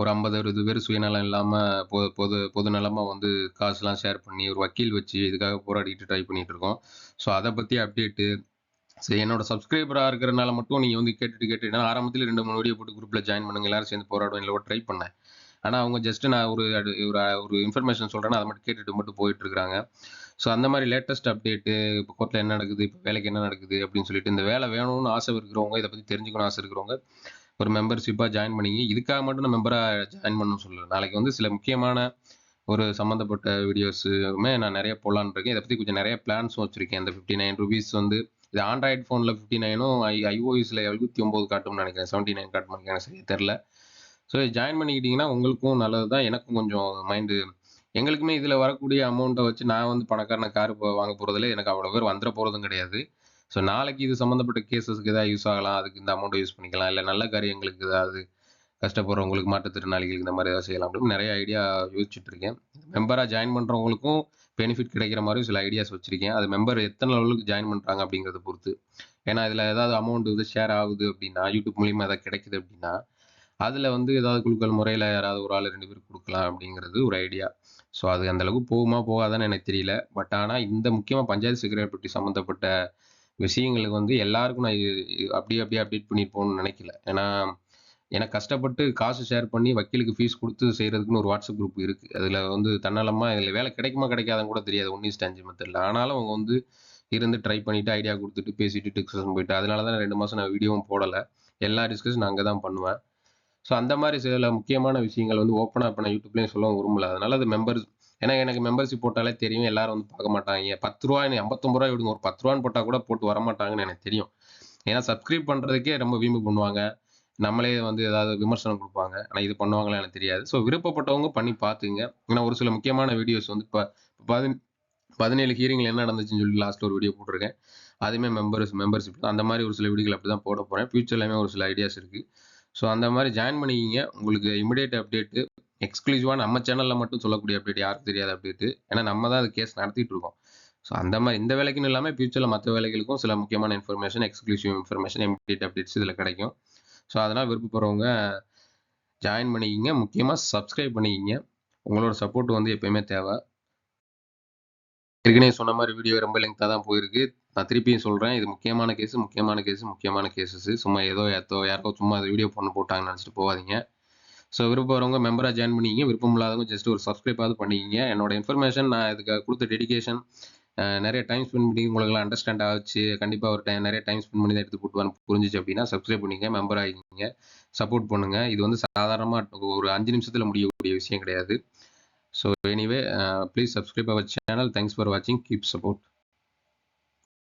ஒரு 50-60 பேர் சுயநலம் இல்லாமல் பொது நலமாக வந்து காசுலாம் ஷேர் பண்ணி ஒரு வக்கீல் வச்சு இதுக்காக போராடிட்டு ட்ரை பண்ணிட்டு இருக்கோம். ஸோ அதை பற்றி அப்டேட்டு சரி என்னோட சப்ஸ்கிரைபராக இருக்கிறனால மட்டும் நீங்கள் வந்து கேட்டுட்டு ஆரம்பத்தில் 2-3 வீடியோ போட்டு குரூப்பில் ஜாயின் பண்ணுங்க, எல்லாரும் சேர்ந்து போராடுவோம் இல்லை ட்ரை பண்ணேன். ஆனால் அவங்க ஜஸ்ட் நான் ஒரு இன்ஃபர்மேஷன் சொல்கிறேன்னா அதை மட்டும் கேட்டுட்டு மட்டும் போயிட்டு இருக்கிறாங்க. ஸோ அந்த மாதிரி லேட்டஸ்ட் அப்டேட்டு இப்போ கோர்ட்டில் என்ன நடக்குது, இப்போ வேலைக்கு என்ன நடக்குது அப்படின்னு சொல்லிட்டு இந்த வேலை வேணும்னு ஆசை இருக்கிறவங்க, இதை பற்றி தெரிஞ்சுக்கணும் ஆசை இருக்கிறவங்க ஒரு மெம்பர்ஷிப்பாக ஜாயின் பண்ணிங்க. இதுக்காக மட்டும் நான் மெம்பராக ஜாயின் பண்ணணும்னு சொல்லலை. நாளைக்கு வந்து சில முக்கியமான ஒரு சம்மந்தப்பட்ட வீடியோஸுமே நான் நிறைய போடலான்னு இருக்கேன். இதை பற்றி கொஞ்சம் நிறைய பிளான்ஸும் வச்சுருக்கேன். இந்த 59 ரூபீஸ் வந்து இது ஆண்ட்ராய்டு ஃபோனில் 59ம் iOSல 79 காட்டும்னு நினைக்கிறேன், 79 காட்டும் எனக்கு சரியா தெரில. ஸோ ஜாயின் பண்ணிக்கிட்டிங்கன்னா உங்களுக்கும் நல்லது தான், எனக்கும் கொஞ்சம் மைண்டு. எங்களுக்குமே இதில் வரக்கூடிய அமௌண்ட்டை வச்சு நான் வந்து பணக்காரன கார் வாங்க போகிறதுல எனக்கு அவ்வளோ பேர் வந்துட போகிறதும் கிடையாது. ஸோ நாளைக்கு இது சம்மந்தப்பட்ட கேசஸ்க்கு எதாவது யூஸ் ஆகலாம், அதுக்கு இந்த அமௌண்ட்டை யூஸ் பண்ணிக்கலாம். இல்லை நல்ல காரியங்களுக்கு ஏதாவது கஷ்டப்படுறவங்களுக்கு, மாற்றுத்திறனாளிகளுக்கு இந்த மாதிரி ஏதாவது செய்யலாம் அப்படின்னு நிறைய ஐடியா யோசிச்சுட்டு இருக்கேன். மெம்பராக ஜாயின் பண்ணுறவங்களுக்கும் பெனிஃபிட் கிடைக்கிற மாதிரி சில ஐடியாஸ் வச்சுருக்கேன். அது மெம்பர் எத்தனை லெவலுக்கு ஜாயின் பண்ணுறாங்க அப்படிங்கிறத பொறுத்து. ஏன்னா இதில் ஏதாவது அமௌண்ட் வந்து ஷேர் ஆகுது அப்படின்னா, யூடியூப் மூலிமா ஏதாவது கிடைக்குது அப்படின்னா, அதில் வந்து ஏதாவது குழுக்கள் முறையில் யாராவது ஒரு ஆள் 2 பேர் கொடுக்கலாம் அப்படிங்கிறது ஒரு ஐடியா. ஸோ அது அந்தளவுக்கு போகுமா போகாதான்னு எனக்கு தெரியல. பட் ஆனால் இந்த முக்கியமாக பஞ்சாயத்து செக்ரட்டரி சம்மந்தப்பட்ட விஷயங்களுக்கு வந்து எல்லாருக்கும் நான் அப்படியே அப்டேட் பண்ணிட்டு போகணும்னு நினைக்கல. ஏன்னா எனக்கு கஷ்டப்பட்டு காசு ஷேர் பண்ணி வக்கீலுக்கு ஃபீஸ் கொடுத்து செய்கிறதுக்குன்னு ஒரு வாட்ஸ்அப் குரூப் இருக்குது. அதில் வந்து தன்னலமாக இதில் வேலை கிடைக்குமா கிடைக்காதுன்னு கூட தெரியாது 1:5 மெத்தடில். ஆனாலும் அவங்க வந்து இருந்து ட்ரை பண்ணிவிட்டு ஐடியா கொடுத்துட்டு பேசிட்டு டிஸ்கஷன் போயிட்டு, அதனால தான் 2 மாதம் நான் வீடியோவும் போடலை. எல்லா டிஸ்கஷன் அங்கே தான் பண்ணுவேன். ஸோ அந்த மாதிரி சில முக்கியமான விஷயங்கள் வந்து ஓப்பனாக இப்போ நான் யூடியூப்லேயும் சொல்லவும் விரும்பல. அதனால அது ஏன்னா எனக்கு மெம்பர்ஷிப் போட்டாலே தெரியும், எல்லாரும் வந்து பார்க்க மாட்டாங்க. ₹10 ₹59 விடுங்க, ஒரு ₹10 போட்டால் கூட போட்டு வரமாட்டாங்கன்னு எனக்கு தெரியும். ஏன்னா சப்ஸ்கிரைப் பண்ணுறதுக்கே ரொம்ப வீம்பு பண்ணுவாங்க. நம்மளே வந்து ஏதாவது விமர்சனம் கொடுப்பாங்க. ஆனால் இது பண்ணுவாங்களா எனக்கு தெரியாது. ஸோ விருப்பப்பட்டவங்க பண்ணி பார்த்துங்க. ஏன்னா ஒரு சில முக்கியமான வீடியோஸ் வந்து இப்போ 17 ஹியரிங்கில் என்ன நடந்துச்சுன்னு சொல்லி லாஸ்ட்டில் ஒரு வீடியோ போட்டிருக்கேன். அதுவுமே மெம்பர்ஷிப் தான். அந்த மாதிரி ஒரு சில வீடியோகள் அப்படி தான் போட போகிறேன். ஃபியூச்சர்லையுமே ஒரு சில ஐடியாஸ் இருக்குது. ஸோ அந்த மாதிரி ஜாயின் பண்ணிக்கிங்க. உங்களுக்கு இமிடியேட் அப்டேட்டு எக்ஸ்க்ளூசிவாக நம்ம சேனலில் மட்டும் சொல்லக்கூடிய அப்டேட், யாருக்கும் தெரியாத அப்டேட்டு. ஏன்னா நம்ம தான் அது கேஸ் நடத்திட்டு இருக்கோம். ஸோ அந்த மாதிரி இந்த வேலைக்குன்னு இல்லாமல் ஃபியூச்சரில் மற்ற வேலைகளுக்கும் சில முக்கியமான information, exclusive information, immediate updates இதில் கிடைக்கும். ஸோ அதனால் விருப்பப்படுறவங்க ஜாயின் பண்ணிக்கிங்க. முக்கியமாக சப்ஸ்கிரைப் பண்ணிக்கிங்க. உங்களோட சப்போர்ட் வந்து எப்பயுமே தேவை. ஏற்கனவே சொன்ன மாதிரி வீடியோ ரொம்ப லெங்க்தாக தான் போயிருக்கு. நான் திருப்பியும் சொல்கிறேன், இது முக்கியமான கேஸஸ். சும்மா யாரோ சும்மா வீடியோ போட்டாங்கன்னு நினச்சிட்டு போகாதீங்க. ஸோ விருப்பம் வரவங்க மெம்பராக ஜாயின் பண்ணிக்கிங்க. விருப்பம் இல்லாதவங்க ஜஸ்ட் ஒரு சப்ஸ்கிரைபாவது பண்ணிக்கிங்க. என்னோட இன்ஃபர்மேஷன் நான் இதுக்கு கொடுத்த டெடிகேஷன் நிறைய டைம் ஸ்பெண்ட் பண்ணி உங்களுக்குலாம் அண்டர்ஸ்டாண்ட் ஆச்சு. கண்டிப்பாக ஒரு நிறைய டைம் ஸ்பெண்ட் பண்ணி தான் எடுத்து கூட்டுவான்னு புரிஞ்சிச்சு அப்படின்னா சப்ஸ்கிரைப் பண்ணிங்க, மெம்பர் ஆகிக்கிங்க, சப்போர்ட் பண்ணுங்கள். இது வந்து சாதாரணமாக ஒரு 5 நிமிஷத்தில் முடியக்கூடிய விஷயம் கிடையாது. So anyway please subscribe our channel. Thanks for வாட்சிங். Keep support.